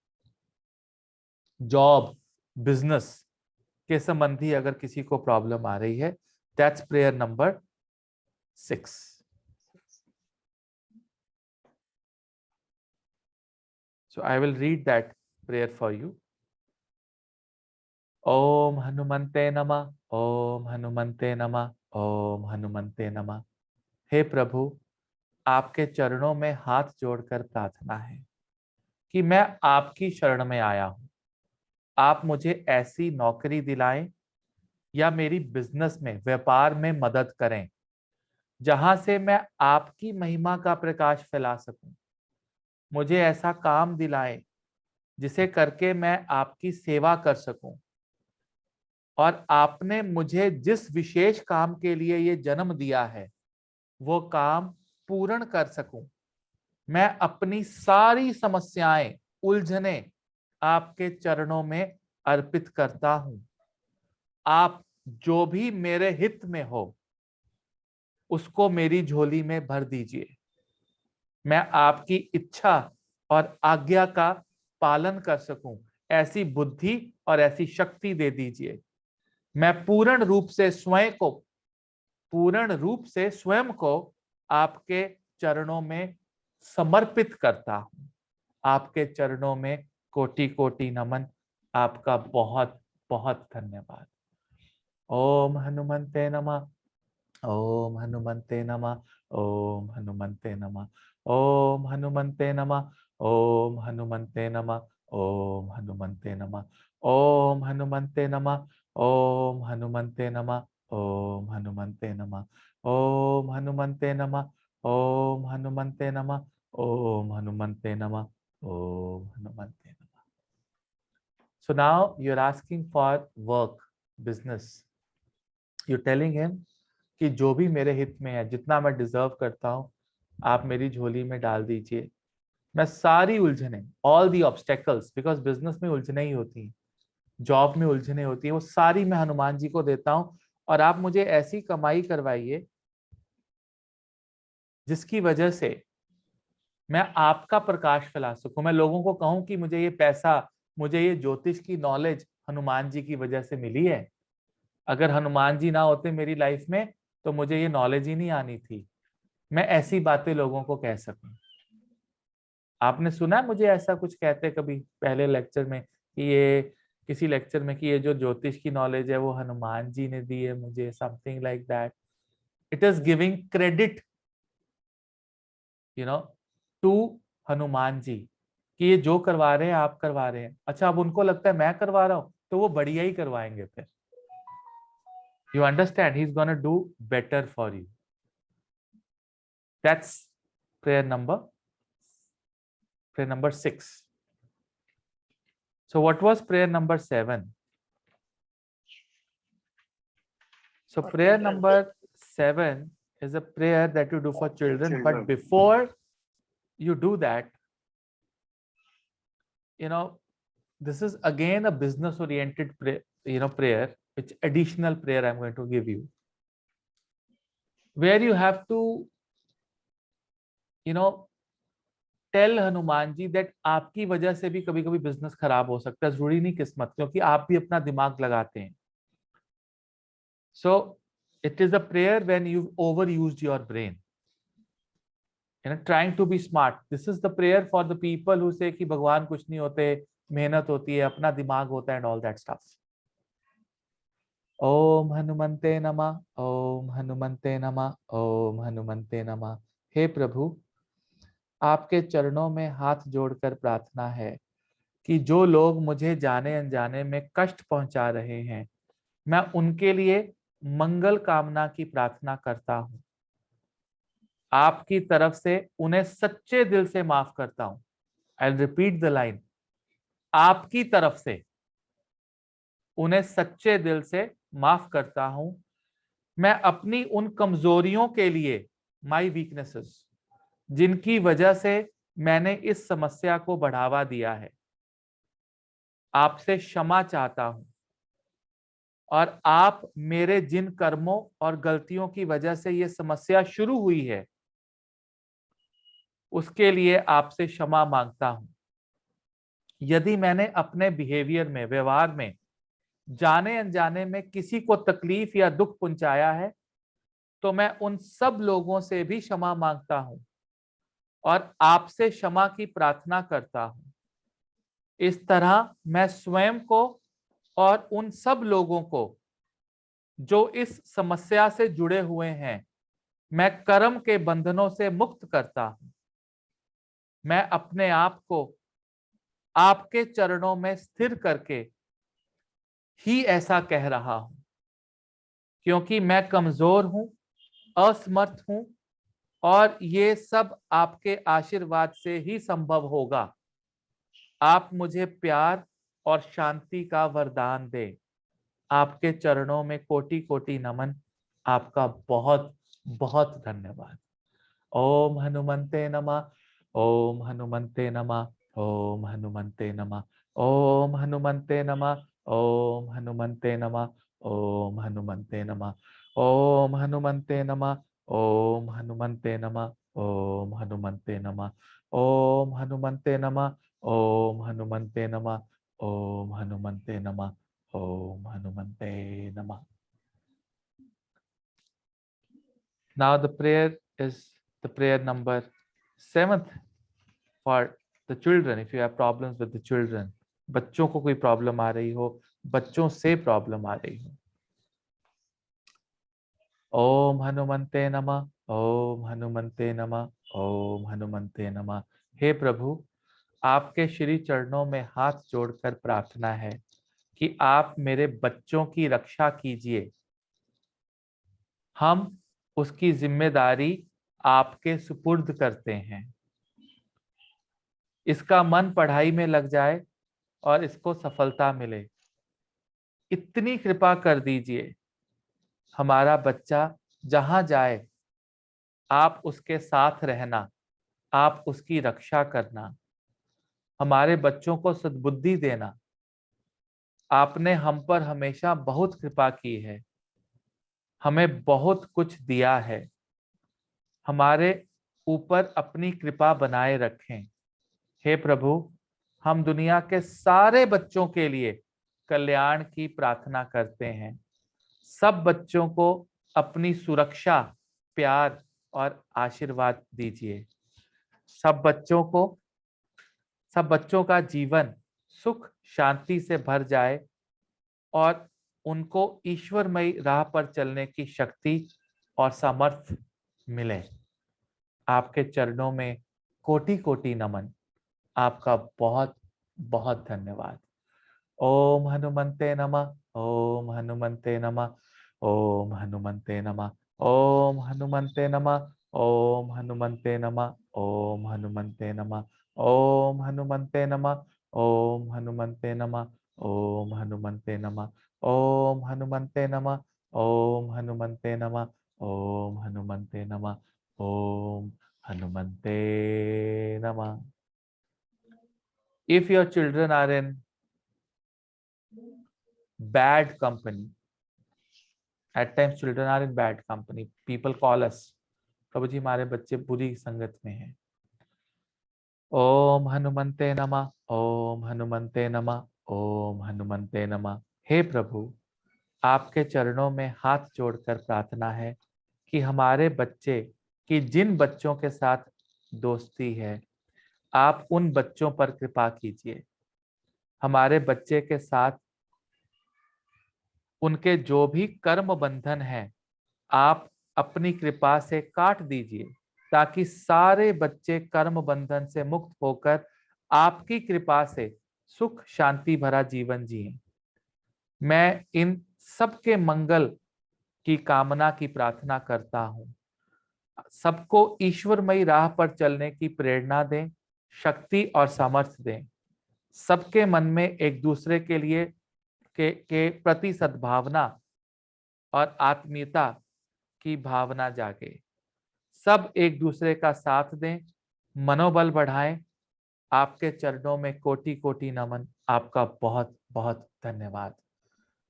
जॉब, बिजनेस के संबंधी अगर किसी को प्रॉब्लम आ रही है, that's prayer number 6. So I will read that prayer for you. Om Hanumante Namah, Om Hanumante Namah, Om Hanumante Namah. हे प्रभु, आपके चरणों में हाथ जोड़कर प्रार्थना है कि मैं आपकी शरण में आया हूं। आप मुझे ऐसी नौकरी दिलाएं या मेरी बिजनेस में, व्यापार में मदद करें जहां से मैं आपकी महिमा का प्रकाश फैला सकूं। मुझे ऐसा काम दिलाएं जिसे करके मैं आपकी सेवा कर सकूं और आपने मुझे जिस विशेष काम के लिए ये जन्म दिया है वो काम पूर्ण कर सकूं। मैं अपनी सारी समस्याएं, उलझने आपके चरणों में अर्पित करता हूं। आप जो भी मेरे हित में हो उसको मेरी झोली में भर दीजिए। मैं आपकी इच्छा और आज्ञा का पालन कर सकूं, ऐसी बुद्धि और ऐसी शक्ति दे दीजिए। मैं पूर्ण रूप से स्वयं को आपके चरणों में समर्पित करता हूं। आपके चरणों में कोटि कोटि नमन। आपका बहुत बहुत धन्यवाद। ओम हनुमंते नमः, ओम हनुमंते नमः, ओम हनुमंते नमः, ओम हनुमंते नमः, ओम हनुमंते नमः, ओम हनुमंते नमः, ओम हनुमंते नमः, ओम हनुमंते नमः, ओम हनुमंते नमः, ओम हनुमंते नमः, ओम हनुमंते नमः, ओम हनुमंते नमः, ओम हनुमंते नमः। So now you're asking for work, business. You're telling him कि जो भी मेरे हित में है, जितना मैं डिजर्व करता हूं, आप मेरी झोली में डाल दीजिए। मैं सारी उलझने, all the obstacles, because business में उलझने ही होती हैं, जॉब में उलझने होती है, वो सारी मैं हनुमान जी को देता हूं और आप मुझे ऐसी कमाई करवाइए जिसकी वजह से मैं आपका प्रकाश फैला सकूं। मैं लोगों को कहूं कि मुझे ये पैसा, मुझे ये ज्योतिष की नॉलेज हनुमान जी की वजह से मिली है। अगर हनुमान जी ना होते मेरी लाइफ में तो मुझे ये नॉलेज ही नहीं आनी थी। मैं ऐसी बातें लोगों को कह सकूं। आपने सुना मुझे ऐसा कुछ कहते कभी पहले लेक्चर में कि ये, किसी लेक्चर में, कि ये जो ज्योतिष की नॉलेज है वो हनुमान जी ने दी है मुझे, something like that. It is giving credit to Hanuman ji कि ये जो करवा रहे हैं आप करवा रहे हैं। अच्छा, अब उनको लगता है मैं करवा रहा हूं तो वो बढ़िया ही करवाएंगे फिर। You understand? He's going to do better for you. That's prayer number 6. So what was prayer number 7? So prayer number 7 is a prayer that you do for children. But before you do that, this is again a business oriented prayer, which additional prayer I'm going to give you, where you have to tell Hanuman ji that आपकी वजह से भी कभी कभी business खराब हो सकता है, जरूरी नहीं किस्मत, क्योंकि आप भी अपना दिमाग लगाते हैं। So it is a prayer when you over used your brain, trying to be smart. This is the prayer for the people who say कि भगवान कुछ नहीं होते, मेहनत होती है, अपना दिमाग होता है एंड ऑल दैट स्टफ। ओम हनुमंते नमः, ओम हनुमंते नमः, ओम हनुमंते नमः। हे प्रभु, आपके चरणों में हाथ जोड़कर प्रार्थना है कि जो लोग मुझे जाने अनजाने में कष्ट पहुंचा रहे हैं, मैं उनके लिए मंगल कामना की प्रार्थना करता हूं। आपकी तरफ से उन्हें सच्चे दिल से माफ करता हूं। आई रिपीट द लाइन, आपकी तरफ से उन्हें सच्चे दिल से माफ करता हूं। मैं अपनी उन कमजोरियों के लिए, माई वीकनेसेस, जिनकी वजह से मैंने इस समस्या को बढ़ावा दिया है, आपसे क्षमा चाहता हूं। और आप मेरे जिन कर्मों और गलतियों की वजह से ये समस्या शुरू हुई है उसके लिए आपसे क्षमा मांगता हूं। यदि मैंने अपने बिहेवियर में, व्यवहार में जाने अनजाने में किसी को तकलीफ या दुख पहुंचाया है तो मैं उन सब लोगों से भी क्षमा मांगता हूं और आपसे क्षमा की प्रार्थना करता हूं। इस तरह मैं स्वयं को और उन सब लोगों को जो इस समस्या से जुड़े हुए हैं, मैं कर्म के बंधनों से मुक्त करता हूं। मैं अपने आप को आपके चरणों में स्थिर करके ही ऐसा कह रहा हूं, क्योंकि मैं कमजोर हूं, असमर्थ हूं, और ये सब आपके आशीर्वाद से ही संभव होगा। आप मुझे प्यार और शांति का वरदान दे। आपके चरणों में कोटि कोटि नमन। आपका बहुत बहुत धन्यवाद। ओम हनुमंते नमः। ओम हनुमंते नमः। ओम हनुमंते नमः। ओम हनुमंते नमः। ओम हनुमंते नमः। ओम हनुमंते नमः। ओम हनुमंते नमः। ओम हनुमंते नमः। ओम हनुमंते नमः। ओम हनुमंते नमः। ओम हनुमंते नमः। ओम हनुमंते नमः। ओम हनुमंते नमः। Now the prayer is the prayer number 7th for the children. If you have problems with the children, बच्चों को कोई प्रॉब्लम आ रही हो, बच्चों से प्रॉब्लम आ रही हो, ओम हनुमंते नमः। ओम हनुमंते नमः। ओम हनुमंते नमः। हे प्रभु, आपके श्री चरणों में हाथ जोड़कर प्रार्थना है कि आप मेरे बच्चों की रक्षा कीजिए। हम उसकी जिम्मेदारी आपके सुपुर्द करते हैं। इसका मन पढ़ाई में लग जाए और इसको सफलता मिले, इतनी कृपा कर दीजिए। हमारा बच्चा जहां जाए, आप उसके साथ रहना, आप उसकी रक्षा करना, हमारे बच्चों को सद्बुद्धि देना। आपने हम पर हमेशा बहुत कृपा की है, हमें बहुत कुछ दिया है। हमारे ऊपर अपनी कृपा बनाए रखें। हे प्रभु, हम दुनिया के सारे बच्चों के लिए कल्याण की प्रार्थना करते हैं। सब बच्चों को अपनी सुरक्षा, प्यार और आशीर्वाद दीजिए। सब बच्चों का जीवन सुख शांति से भर जाए और उनको ईश्वरमयी राह पर चलने की शक्ति और सामर्थ्य मिले। आपके चरणों में कोटि कोटि नमन। आपका बहुत बहुत धन्यवाद। ओम हनुमंते नमः। ओम हनुमंते नमः। ओम हनुमंते नमः। ओम हनुमंते नमः। ओम हनुमंते नमः। ओम हनुमंते नमः। ओम हनुमंते नमः। ओम हनुमंते नमः। ओम हनुमंते नमः। ओम हनुमंते नमः। ओम हनुमंते नमः। ओम हनुमंते नमः। ओम हनुमंते नमः। If your children are in bad company, at times children are in bad company, people call us, प्रभु जी हमारे बच्चे बुरी संगत में हैं। ओम हनुमंते नमः। ओम हनुमंते नमः। ओम हनुमंते नमः। हे प्रभु, आपके चरणों में हाथ जोड़कर प्रार्थना है कि हमारे बच्चे की जिन बच्चों के साथ दोस्ती है, आप उन बच्चों पर कृपा कीजिए। हमारे बच्चे के साथ उनके जो भी कर्म बंधन हैं, आप अपनी कृपा से काट दीजिए, ताकि सारे बच्चे कर्म बंधन से मुक्त होकर आपकी कृपा से सुख शांति भरा जीवन जिएं। मैं इन सबके मंगल की कामना की प्रार्थना करता हूं। सबको ईश्वरमयी राह पर चलने की प्रेरणा दें, शक्ति और सामर्थ्य दें। सबके मन में एक दूसरे के लिए के प्रति सद्भावना और आत्मीयता की भावना जागे। सब एक दूसरे का साथ दें, मनोबल बढ़ाएं। आपके चरणों में कोटि कोटि नमन। आपका बहुत बहुत धन्यवाद।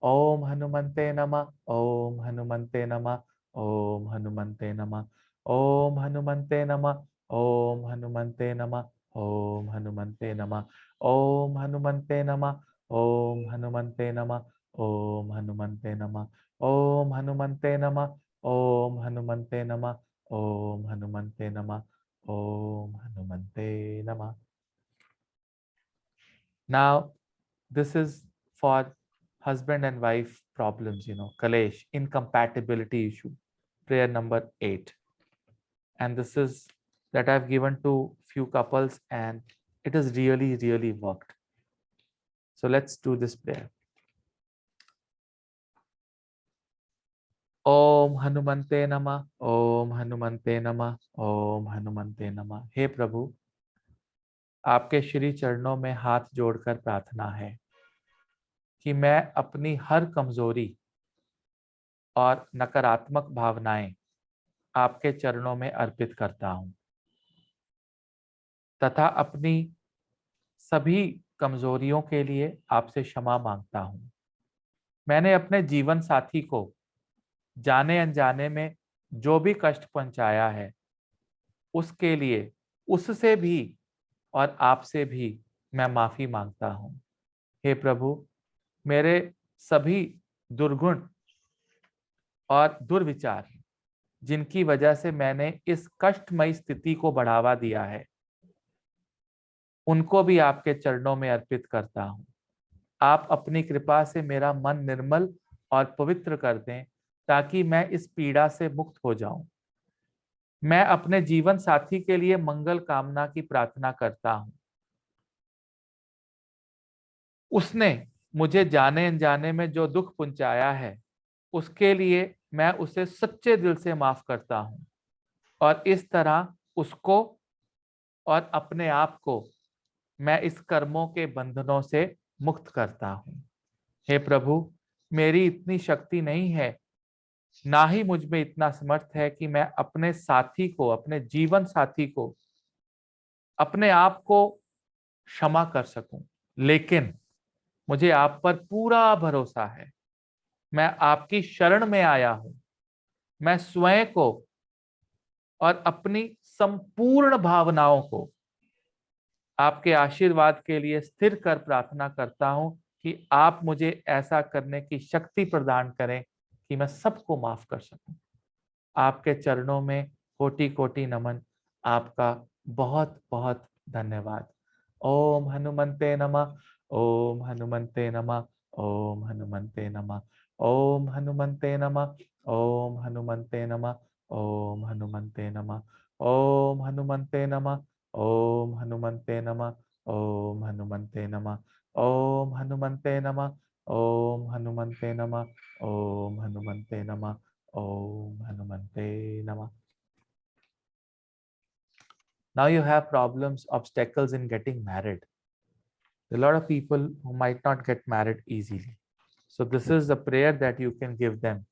ओम हनुमंते नमः। ओम हनुमंते नमः। ओम हनुमंते नमः। ओम हनुमंते नमः। ओम हनुमंते नमः। ओम हनुमंते नमः। ओम हनुमंते नमः। ओम हनुमंते नमः। ओम हनुमंते नमः। ओम हनुमंते नमः। ओम हनुमंते नमः। ओम हनुमंते नमः। ओम हनुमंते नमः। Now, this is for husband and wife problems, Kalesh, incompatibility issue, prayer number 8. And this is that I've given to few couples and it has really, really worked. So let's do this prayer. ओम हनुमंते नमः, ओम हनुमंते नमः, ओम हनुमंते नमः। हे प्रभु, आपके श्री चरणों में हाथ जोड़कर प्रार्थना है कि मैं अपनी हर कमजोरी और नकारात्मक भावनाएं आपके चरणों में अर्पित करता हूं तथा अपनी सभी कमजोरियों के लिए आपसे क्षमा मांगता हूं। मैंने अपने जीवन साथी को जाने अनजाने में जो भी कष्ट पहुंचाया है उसके लिए उससे भी और आपसे भी मैं माफी मांगता हूं। हे प्रभु, मेरे सभी दुर्गुण और दुर्विचार जिनकी वजह से मैंने इस कष्टमयी स्थिति को बढ़ावा दिया है उनको भी आपके चरणों में अर्पित करता हूं। आप अपनी कृपा से मेरा मन निर्मल और पवित्र कर दें ताकि मैं इस पीड़ा से मुक्त हो जाऊं। मैं अपने जीवन साथी के लिए मंगल कामना की प्रार्थना करता हूं। उसने मुझे जाने अनजाने में जो दुख पहुंचाया है उसके लिए मैं उसे सच्चे दिल से माफ करता हूं और इस तरह उसको और अपने आप को मैं इस कर्मों के बंधनों से मुक्त करता हूं। हे प्रभु, मेरी इतनी शक्ति नहीं है, ना ही मुझ में इतना समर्थ है कि मैं अपने साथी को, अपने जीवन साथी को, अपने आप को क्षमा कर सकूं, लेकिन मुझे आप पर पूरा भरोसा है। मैं आपकी शरण में आया हूं। मैं स्वयं को और अपनी संपूर्ण भावनाओं को आपके आशीर्वाद के लिए स्थिर कर प्रार्थना करता हूं कि आप मुझे ऐसा करने की शक्ति प्रदान करें कि मैं सबको माफ कर सकूं। आपके चरणों में कोटि कोटि नमन। आपका बहुत बहुत धन्यवाद। ओम हनुमंते नमः, ओम हनुमंते नमः, ओम हनुमंते नमः, ओम हनुमंते नमः, ओम हनुमंते नमः, ओम हनुमंते नमः, ओम हनुमंते नमः, ओम हनुमंते नमः, ओम हनुमंते नमः, ओम हनुमंते नमः, ओम हनुमंते नमः, ओम हनुमंते नमः, ओम हनुमंते नमः। Now you have problems, obstacles in getting married. There are a lot of people who might not get married easily. So this is a prayer that you can give them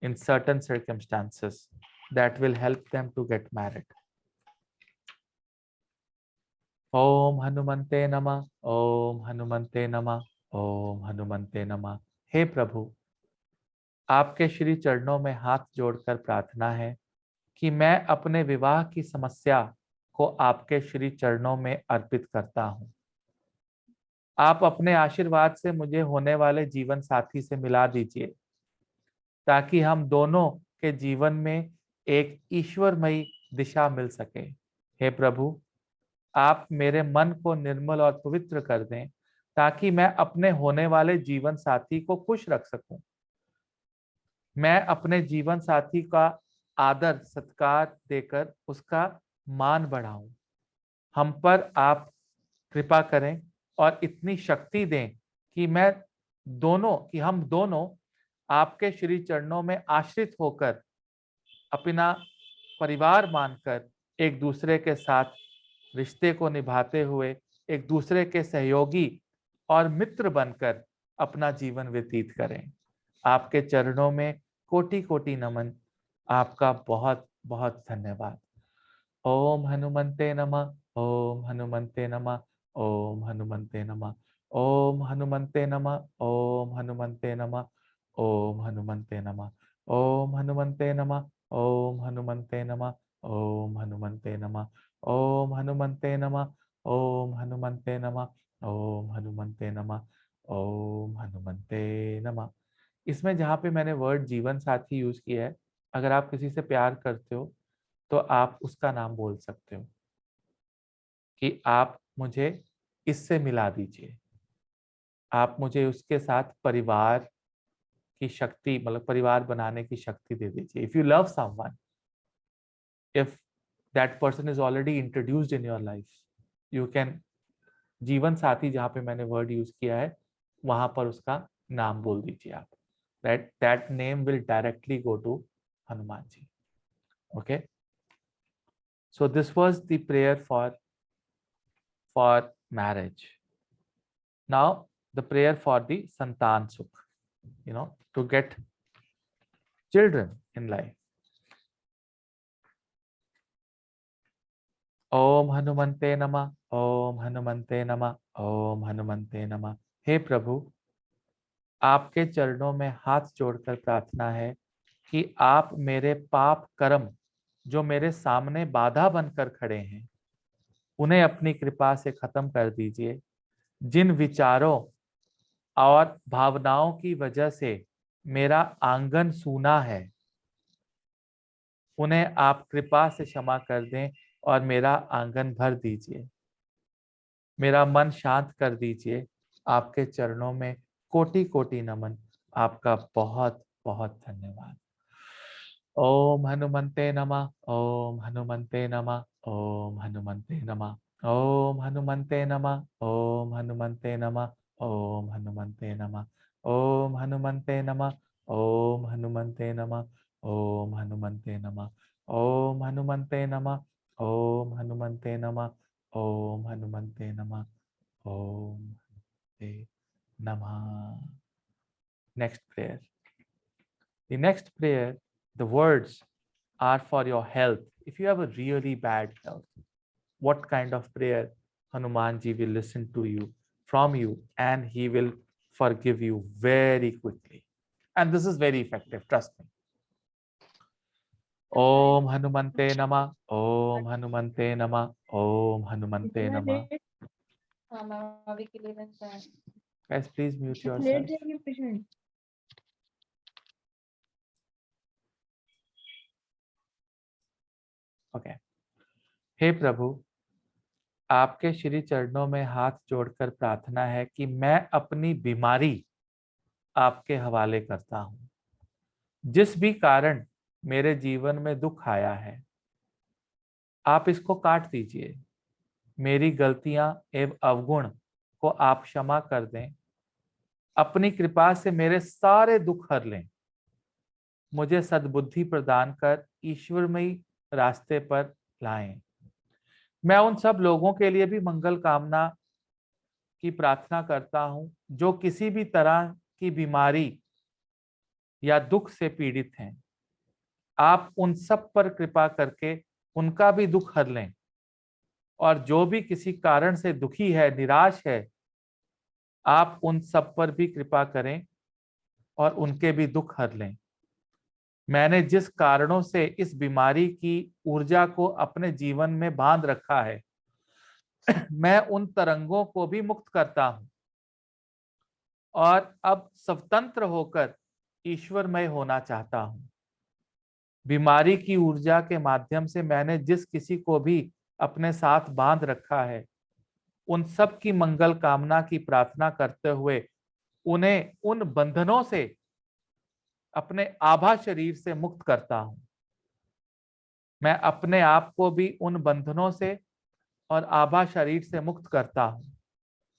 in certain circumstances that will help them to get married. Om Hanumante Namah, Om Hanumante Namah, Om Hanumante Namah। हे प्रभु, आपके श्री चरणों में हाथ जोड़कर प्रार्थना है कि मैं अपने विवाह की समस्या को आपके श्री चरणों में अर्पित करता हूं। आप अपने आशीर्वाद से मुझे होने वाले जीवन साथी से मिला दीजिए ताकि हम दोनों के जीवन में एक ईश्वरमयी दिशा मिल सके। हे प्रभु, आप मेरे मन को निर्मल और पवित्र कर दें ताकि मैं अपने होने वाले जीवन साथी को खुश रख सकूं। मैं अपने जीवन साथी का आदर सत्कार देकर उसका मान बढ़ाऊं। हम पर आप कृपा करें और इतनी शक्ति दें कि हम दोनों आपके श्री चरणों में आश्रित होकर अपना परिवार मानकर एक दूसरे के साथ रिश्ते को निभाते हुए एक दूसरे के सहयोगी और मित्र बनकर अपना जीवन व्यतीत करें। आपके चरणों में कोटि कोटि नमन। आपका बहुत बहुत धन्यवाद। ओम हनुमंते नमः, ओम हनुमंते नमः, ओम हनुमंते नमः, ओम हनुमंते नमः, ओम हनुमंते नमः, ओम हनुमंते नमः, ओम हनुमंते नमः, ओम हनुमंते नमः, ओम हनुमंते नमः, ओम हनुमंते नमः, ओम हनुमंते नमः, ओम हनुमंते नमः, ओम हनुमंते नमः। इसमें जहाँ पे मैंने वर्ड जीवन साथी यूज किया है, अगर आप किसी से प्यार करते हो तो आप उसका नाम बोल सकते हो कि आप मुझे इससे मिला दीजिए। आप मुझे उसके साथ परिवार की शक्ति, मतलब परिवार बनाने की शक्ति दे दीजिए। If you love someone, if that person is already introduced in your life, you can, जीवन साथी जहां पे मैंने वर्ड यूज किया है वहां पर उसका नाम बोल दीजिए आप। That name will directly go to Hanuman ji. Okay, so this was the prayer for marriage. Now the prayer for the santan sukh, to get children in life. ओम हनुमंते नमः, ओम हनुमंते नमः, ओम हनुमंते नमः। हे प्रभु, आपके चरणों में हाथ जोड़कर प्रार्थना है कि आप मेरे पाप कर्म जो मेरे सामने बाधा बनकर खड़े हैं उन्हें अपनी कृपा से खत्म कर दीजिए। जिन विचारों और भावनाओं की वजह से मेरा आंगन सूना है उन्हें आप कृपा से क्षमा कर दें और मेरा आंगन भर दीजिए। मेरा मन शांत कर दीजिए। आपके चरणों में कोटि कोटि नमन। आपका बहुत बहुत धन्यवाद। ओम हनुमंते नमः, ओम हनुमंते नमः, ओम हनुमंते नमः, ओम हनुमंते नमः, ओम हनुमंते नमः, ओम हनुमंते नमः, ओम हनुमंते नमः, ओम हनुमंते नमः, ओम हनुमंते नमः, ओम हनुमंते नमः, ओम हनुमंते नमः, ओम हनुमंते नमः, ओम हनुमते नमः। Next prayer. The next prayer, the words are for your health. If you have a really bad health, what kind of prayer Hanuman ji will listen to you, from you, and he will forgive you very quickly. And this is very effective, trust me. Om Hanumante Nama, Om Hanumante Nama, Om Hanumante Nama. Guys, please mute yourself. Okay. हे प्रभु, आपके श्री चरणों में हाथ जोड़कर प्रार्थना है कि मैं अपनी बीमारी आपके हवाले करता हूं। जिस भी कारण मेरे जीवन में दुख आया है आप इसको काट दीजिए। मेरी गलतियां एवं अवगुण को आप क्षमा कर दें। अपनी कृपा से मेरे सारे दुख हर लें। मुझे सद्बुद्धि प्रदान कर ईश्वरमयी रास्ते पर लाएं। मैं उन सब लोगों के लिए भी मंगल कामना की प्रार्थना करता हूं जो किसी भी तरह की बीमारी या दुख से पीड़ित हैं। आप उन सब पर कृपा करके उनका भी दुख हर लें। और जो भी किसी कारण से दुखी है, निराश है, आप उन सब पर भी कृपा करें और उनके भी दुख हर लें। मैंने जिस कारणों से इस बीमारी की ऊर्जा को अपने जीवन में बांध रखा है मैं उन तरंगों को भी मुक्त करता हूं और अब स्वतंत्र होकर ईश्वरमय होना चाहता हूं। बीमारी की ऊर्जा के माध्यम से मैंने जिस किसी को भी अपने साथ बांध रखा है उन सब की मंगल कामना की प्रार्थना करते हुए उन्हें उन बंधनों से अपने आभा शरीर से मुक्त करता हूं। मैं अपने आप को भी उन बंधनों से और आभा शरीर से मुक्त करता हूं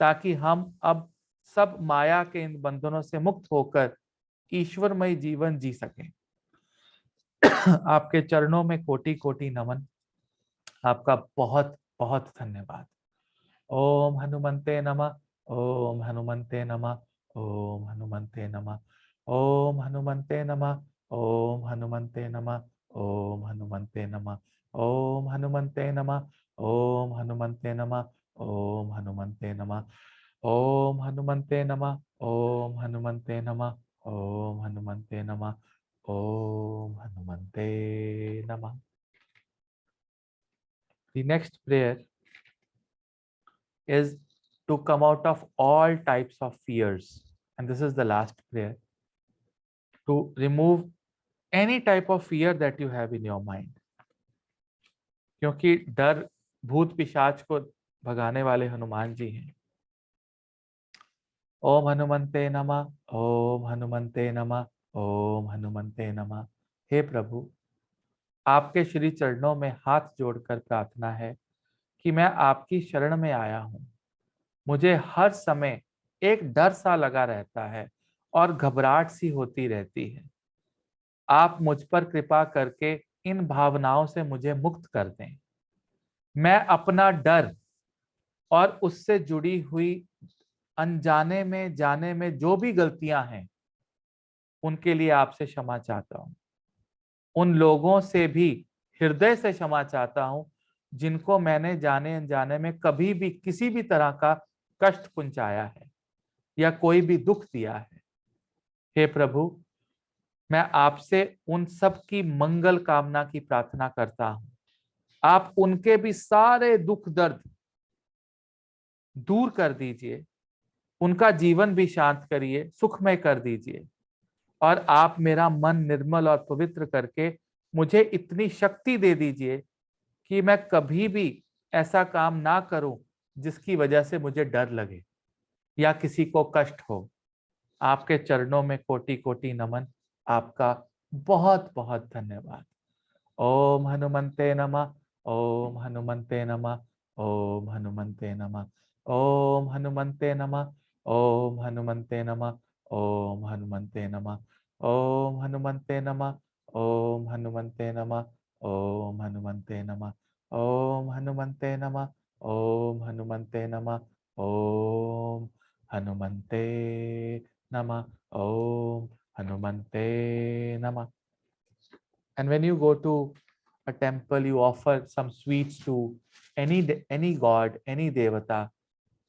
ताकि हम अब सब माया के इन बंधनों से मुक्त होकर ईश्वरमय जीवन जी सकें। आपके चरणों में कोटि कोटि नमन। आपका बहुत बहुत धन्यवाद। ओम हनुमंते नमः, ओम हनुमंते नमः, ओम हनुमंते नमः, ओम हनुमंते नमः, ओम हनुमंते नमः, ओम हनुमंते नमः, ओम हनुमंते नमः, ओम हनुमंते नमः, ओम हनुमंते नमः, ओम हनुमंते नमः, ओम हनुमंते नमः, ओम हनुमंते नमः, ओम हनुमंते नमः। The next prayer is to come out of all types of fears, and this is the last prayer, to remove any type of fear that you have in your mind. क्योंकि डर भूत पिशाच को भगाने वाले हनुमान जी हैं। ओम हनुमंते नमः, ओम हनुमंते नमः, ओम हनुमंते नमः। हे प्रभु, आपके श्री चरणों में हाथ जोड़कर प्रार्थना है कि मैं आपकी शरण में आया हूँ। मुझे हर समय एक डर सा लगा रहता है और घबराहट सी होती रहती है। आप मुझ पर कृपा करके इन भावनाओं से मुझे मुक्त कर दें। मैं अपना डर और उससे जुड़ी हुई अनजाने में जाने में जो भी गलतियां हैं, उनके लिए आपसे क्षमा चाहता हूं। उन लोगों से भी हृदय से क्षमा चाहता हूं जिनको मैंने जाने अनजाने में कभी भी किसी भी तरह का कष्ट पहुंचाया है या कोई भी दुख दिया है। हे प्रभु, मैं आपसे उन सब की मंगल कामना की प्रार्थना करता हूं। आप उनके भी सारे दुख दर्द दूर कर दीजिए, उनका जीवन भी शांत करिए, सुखमय कर दीजिए, और आप मेरा मन निर्मल और पवित्र करके मुझे इतनी शक्ति दे दीजिए कि मैं कभी भी ऐसा काम ना करूं जिसकी वजह से मुझे डर लगे या किसी को कष्ट हो। आपके चरणों में कोटि कोटि नमन। आपका बहुत बहुत धन्यवाद। ओम हनुमंते नमः, ओम हनुमंते नमः, ओम हनुमंते नमः, ओम हनुमंते नमः, ओम हनुमंते नमः, ओम हनुमंते नमः, ओम हनुमंते नमः, ओम हनुमंते नमः, ओम हनुमंते नमः, ओम हनुमंते नमः, ओम हनुमंते नमः, ओम हनुमंते नमः, ओम हनुमंते नमः। And when you go to a temple, you offer some sweets to any god, any devata.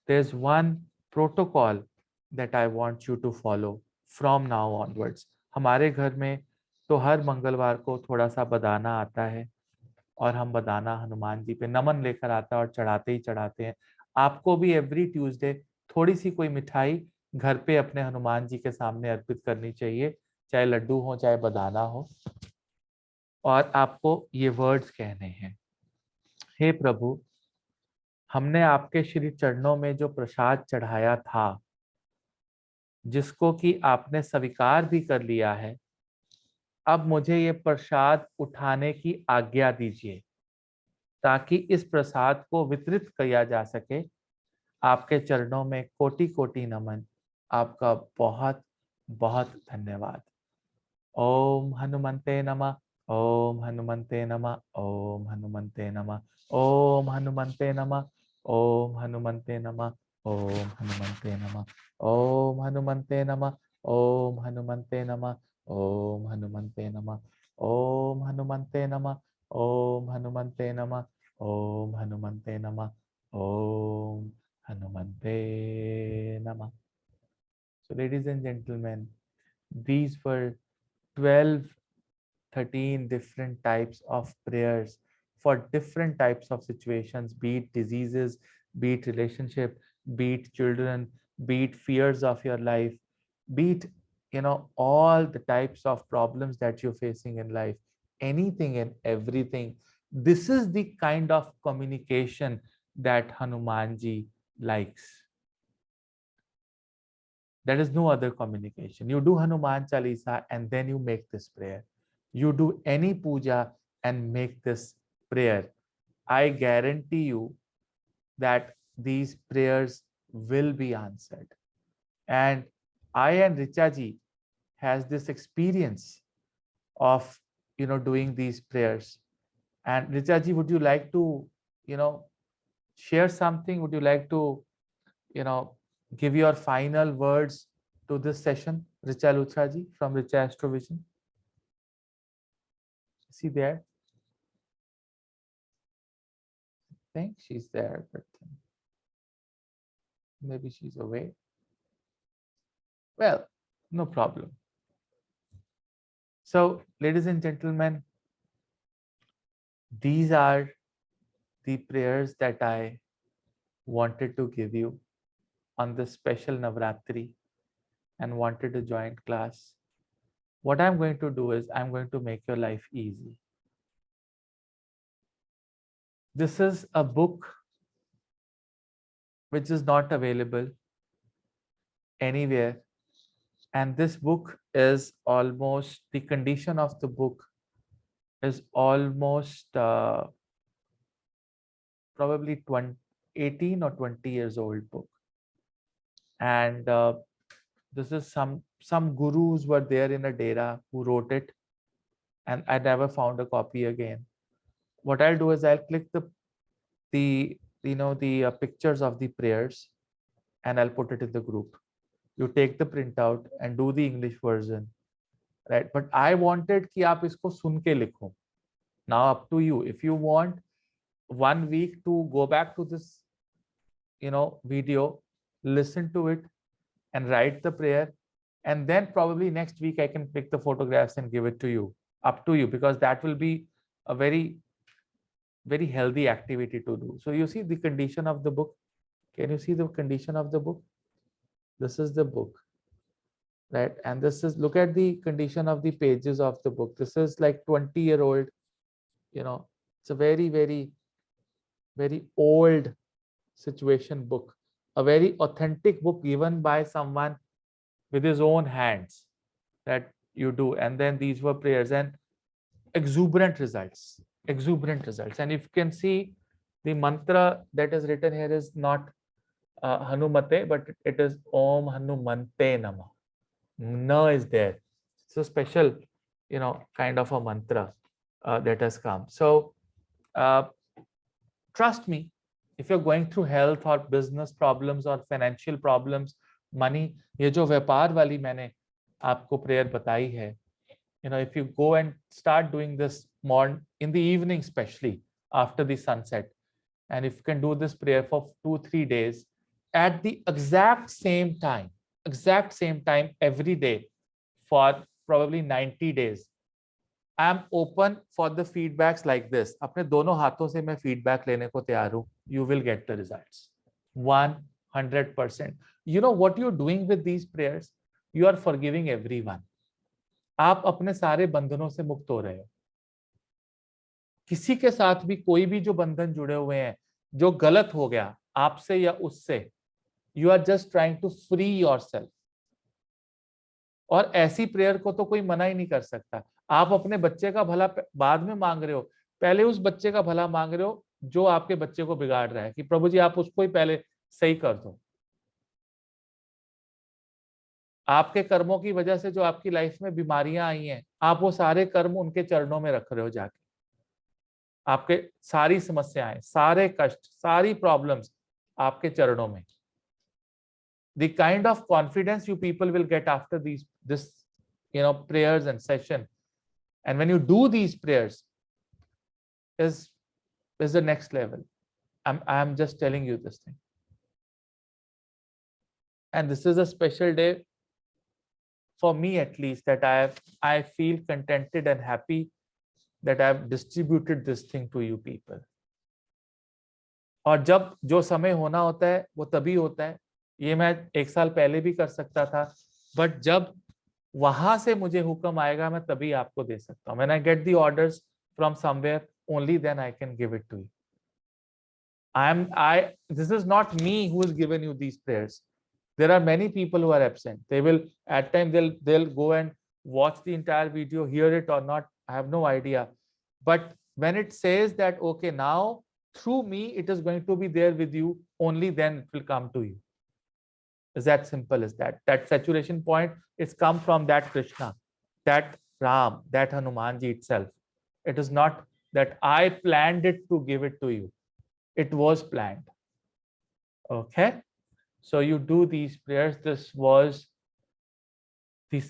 There's one protocol that I want you to follow from now onwards. हमारे घर में तो हर मंगलवार को थोड़ा सा बदाना आता है और हम बदाना हनुमान जी पे नमन लेकर आता है और चढ़ाते ही चढ़ाते हैं। आपको भी एवरी ट्यूसडे थोड़ी सी कोई मिठाई घर पे अपने हनुमान जी के सामने अर्पित करनी चाहिए, चाहे लड्डू हो चाहे बदाना हो, और आपको ये वर्ड्स कहने हैं। हे प्रभु, हमने आपके श्री चरणों में जो प्रसाद चढ़ाया था, जिसको कि आपने स्वीकार भी कर लिया है, अब मुझे ये प्रसाद उठाने की आज्ञा दीजिए ताकि इस प्रसाद को वितरित किया जा सके। आपके चरणों में कोटि कोटि नमन। आपका बहुत बहुत धन्यवाद। ओम हनुमंते नमः, ओम हनुमंते नमः, ओम हनुमंते नमः, ओम हनुमंते नमः, ओम हनुमंते नमः, ओम हनुमंते नमः, ओम हनुमंते नमः, ओम हनुमंते नमः, ओम हनुमंते नमः, ओम हनुमंते नमः, ओम हनुमंते नमः, ओम हनुमंते नमः, ओम हनुमंते नमः। So ladies and gentlemen, these were 12, 13 different types of prayers for different types of situations, be it diseases, be it relationship, be it children, be it fears of your life, be it, all the types of problems that you're facing in life, anything and everything. This is the kind of communication that Hanumanji likes. There is no other communication. You do Hanuman Chalisa and then you make this prayer. You do any puja and make this prayer. I guarantee you that these prayers will be answered. And I and Richa ji has this experience of doing these prayers. And Richa ji, would you like to share something? Would you like to you know, give your final words to this session, Richa Luthra ji from Richa Astrovision? Is she there? I think she's there, but maybe she's away. Well, no problem. So, ladies and gentlemen, these are the prayers that I wanted to give you on this special Navratri and wanted to join class. What I'm going to do is I'm going to make your life easy. This is a book which is not available anywhere. And this book is almost, the condition of the book is almost probably 18 or 20 years old book. And this is some gurus were there in a dera who wrote it, and I never found a copy again. What I'll do is I'll click the pictures of the prayers, and I'll put it in the group. You take the printout and do the English version, right? But I wanted कि आप इसको सुन के लिखो. Now up to you. If you want 1 week to go back to this, video, listen to it, and write the prayer, and then probably next week I can pick the photographs and give it to you. Up to you, because that will be a very, very healthy activity to do. So you see the condition of the book. Can you see the condition of the book? This is the book, right? And this is, look at the condition of the pages of the book. This is like 20-year-old, it's a very, very, very old situation book, a very authentic book given by someone with his own hands that you do. And then these were prayers and exuberant results. And if you can see, the mantra that is written here is not Hanumate, but it is Om Hanumante Nama. Na is there. It's a special, kind of a mantra that has come. So trust me, if you're going through health or business problems or financial problems, money, ये जो व्यापार वाली मैंने आपको prayer बताई है, if you go and start doing this in the evening, especially after the sunset, and if you can do this prayer for 2-3 days at the exact same time every day for probably 90 days, I am open for the feedbacks like this. अपने दोनों हाथों से मैं feedback लेने को तैयार हूँ. You will get the results. 100%. You know what you're doing with these prayers? You are forgiving everyone. आप अपने सारे बंधनों से मुक्त हो रहे हो. किसी के साथ भी कोई भी जो बंधन जुड़े हुए हैं, जो गलत हो गया आपसे या उससे, you are just trying to free yourself. और ऐसी प्रेयर को तो कोई मना ही नहीं कर सकता. आप अपने बच्चे का भला बाद में मांग रहे हो, पहले उस बच्चे का भला मांग रहे हो जो आपके बच्चे को बिगाड़ रहा है, कि प्रभु जी आप उसको ही पहले सही कर दो. आपके कर्मों की वजह से जो आपकी लाइफ में बीमारियां आई हैं, आप वो सारे कर्म उनके चरणों में रख रहे हो जाके. आपके सारी समस्याएं, सारे कष्ट, सारी प्रॉब्लम्स आपके चरणों में. The kind of confidence you people will get after this prayers and session, and when you do these prayers is the next level. I'm just telling you this thing. And this is a special day for me, at least, that I feel contented and happy that I've distributed this thing to you people. और जब जो समय होना होता है वो तभी होता है. ये मैं 1 साल पहले भी कर सकता था, बट जब वहां से मुझे हुक्म आएगा मैं तभी आपको दे सकता हूं. When I get the orders from somewhere, only then I can give it to you. This is not me who has given you these prayers. There are many people who are absent. They will, at times they'll go and watch the entire video, hear it or not, I have no idea. But when it says that, okay, now through me it is going to be there with you, only then it will come to you. It's that simple as that. That saturation point is come from that Krishna, that Ram, that Hanumanji itself. It is not that I planned it to give it to you. It was planned. Okay. So you do these prayers. This was